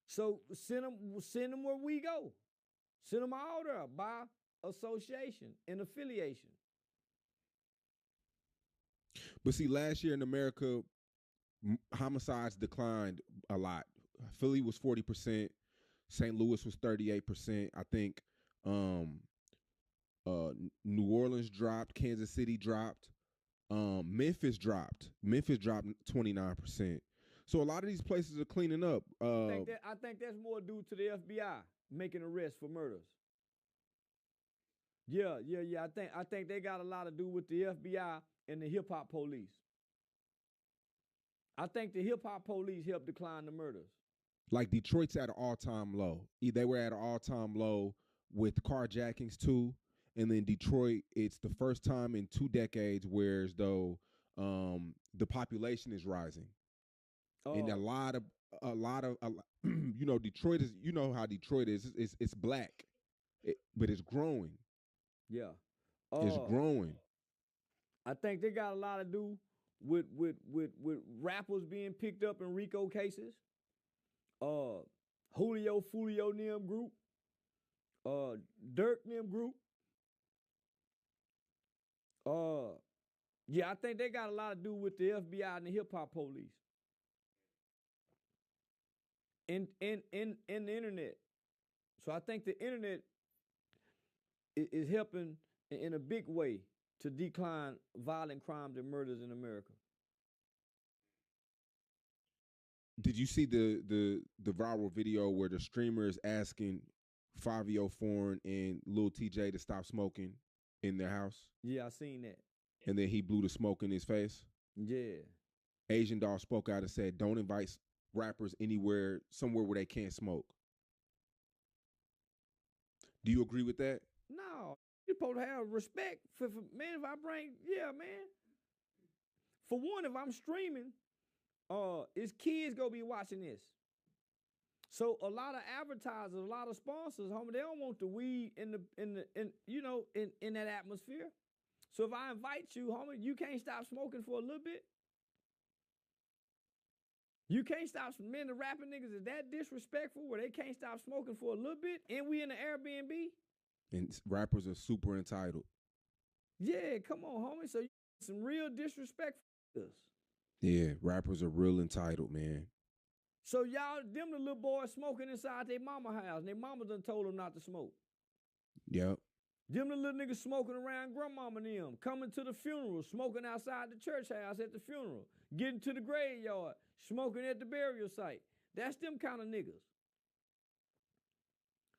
So send them where we go. Send them all there by association and affiliation. But see, last year in America, homicides declined a lot. Philly was 40%. St. Louis was 38%. I think New Orleans dropped. Kansas City dropped. Memphis dropped. Memphis dropped 29%. So a lot of these places are cleaning up. I think that's more due to the FBI making arrests for murders. Yeah. I think they got a lot to do with the FBI and the hip hop police. I think the hip hop police helped decline the murders. Like Detroit's at an all-time low. They were at an all-time low with carjackings too. And then Detroit, it's the first time in 2 decades where as though the population is rising. And a lot of you know, Detroit is, you know how Detroit is. It's black, but it's growing. Yeah. It's growing. I think they got a lot to do with rappers being picked up in RICO cases. Julio Fulio Nim group. Dirk Nim group. Yeah, I think they got a lot to do with the FBI and the hip hop police. And the internet. So I think the internet is helping in a big way to decline violent crimes and murders in America. Did you see the viral video where the streamer is asking Fivio Foreign and Lil TJ to stop smoking in their house? Yeah, I seen that. And then he blew the smoke in his face? Yeah. Asian Doll spoke out and said, don't invite rappers somewhere where they can't smoke. Do you agree with that? No. You're supposed to have respect for man, if I bring, yeah, man. For one, if I'm streaming, is kids gonna be watching this. So a lot of advertisers, a lot of sponsors, homie, they don't want the weed in that atmosphere. So if I invite you, homie, you can't stop smoking for a little bit. You can't stop, man, the rapping niggas is that disrespectful where they can't stop smoking for a little bit, and we in the Airbnb. And rappers are super entitled. Yeah, come on, homie. So you some real disrespect for us. Yeah, rappers are real entitled, man. So y'all, them the little boys smoking inside their mama house, and their mama done told them not to smoke. Yep. Them the little niggas smoking around grandmama and them, coming to the funeral, smoking outside the church house at the funeral, getting to the graveyard, smoking at the burial site. That's them kind of niggas.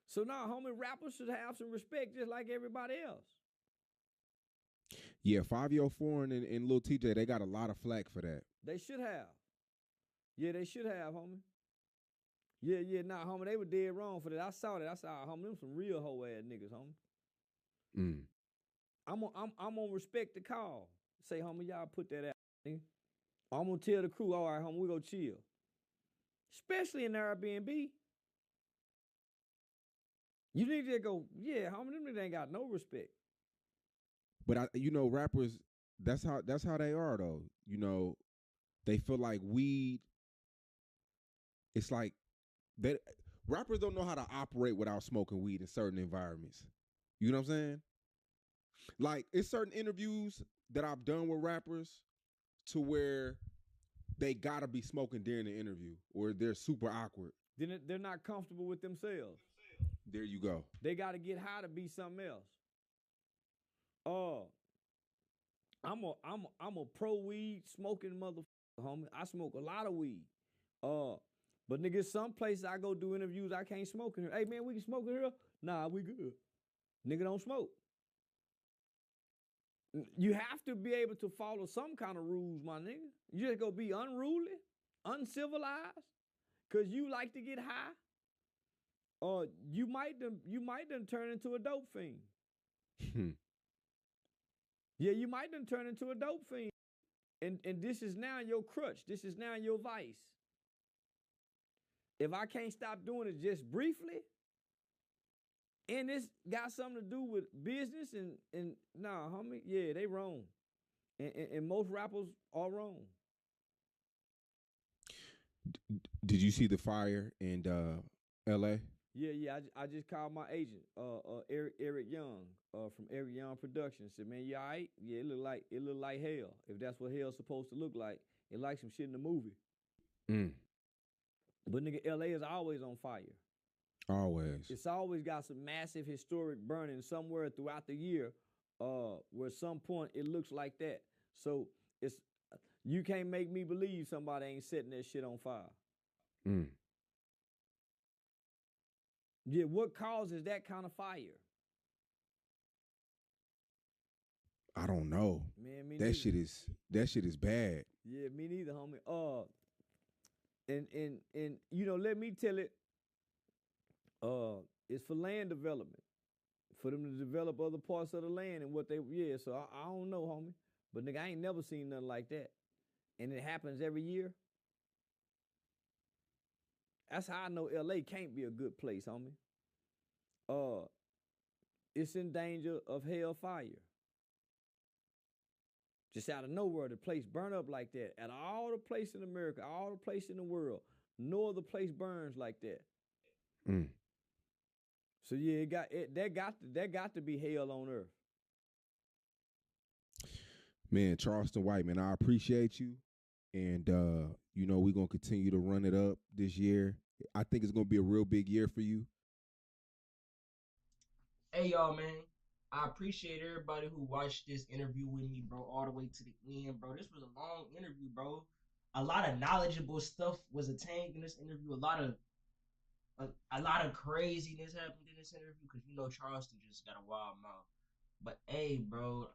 So now, homie, rappers should have some respect just like everybody else. Yeah, Fivio Foreign and Lil TJ, they got a lot of flack for that. They should have. Yeah, they should have, homie. Yeah, nah, homie, they were dead wrong for that. I saw that. I saw, homie, them some real hoe ass niggas, homie. I'm gonna respect the call. Say, homie, y'all put that out. Nigga. I'm gonna tell the crew, all right, homie, we go chill. Especially in Airbnb. You need to go, yeah, homie, them niggas ain't got no respect. But rappers, that's how they are though. You know, they feel like weed. It's like that. Rappers don't know how to operate without smoking weed in certain environments. You know what I'm saying? Like, it's certain interviews that I've done with rappers to where they gotta be smoking during the interview, or they're super awkward. Then they're not comfortable with themselves. There you go. They gotta get high to be something else. I'm a pro weed smoking motherfucker, homie. I smoke a lot of weed. But nigga, some places I go do interviews, I can't smoke in here. Hey man, we can smoke in here? Nah, we good. Nigga don't smoke. You have to be able to follow some kind of rules, my nigga. You just gonna be unruly, uncivilized, cause you like to get high. You might done turn into a dope fiend. Yeah, you might done turn into a dope fiend. And this is now your crutch. This is now your vice. If I can't stop doing it just briefly, and this got something to do with business and nah, homie, yeah, they wrong. And most rappers are wrong. Did you see the fire in L.A.? Yeah. I just called my agent, Eric Young, from Eric Young Productions. Said, man, you all right? Yeah, it look like hell. If that's what hell's supposed to look like, it like some shit in the movie. Mm. But nigga, LA is always on fire. Always. It's always got some massive historic burning somewhere throughout the year, where at some point it looks like that. So you can't make me believe somebody ain't setting that shit on fire. Mm. Yeah, what causes that kind of fire? I don't know. Man, me that neither. shit is bad. Yeah, me neither, homie. And you know, let me tell it. It's for land development, for them to develop other parts of the land and what they. Yeah, so I don't know, homie. But nigga, I ain't never seen nothing like that, and it happens every year. That's how I know LA can't be a good place, homie. It's in danger of hellfire. Just out of nowhere, the place burn up like that. At all the place in America, all the place in the world, no other place burns like that. Mm. So yeah, that got to be hell on earth. Man, Charleston White, man, I appreciate you. And you know, we're gonna continue to run it up this year. I think it's gonna be a real big year for you. Hey y'all, man. I appreciate everybody who watched this interview with me, bro, all the way to the end, bro. This was a long interview, bro. A lot of knowledgeable stuff was attained in this interview. A lot of craziness happened in this interview because you know Charleston just got a wild mouth. But hey, bro,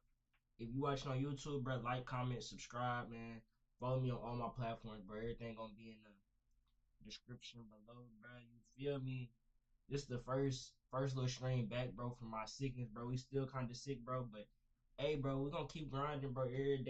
if you watching on YouTube, bro, like, comment, subscribe, man. Follow me on all my platforms, bro. Everything gonna be in the description below, bro. You feel me? This is the first little stream back, bro, from my sickness, bro. We still kind of sick, bro, but hey, bro, we're gonna keep grinding, bro, every day.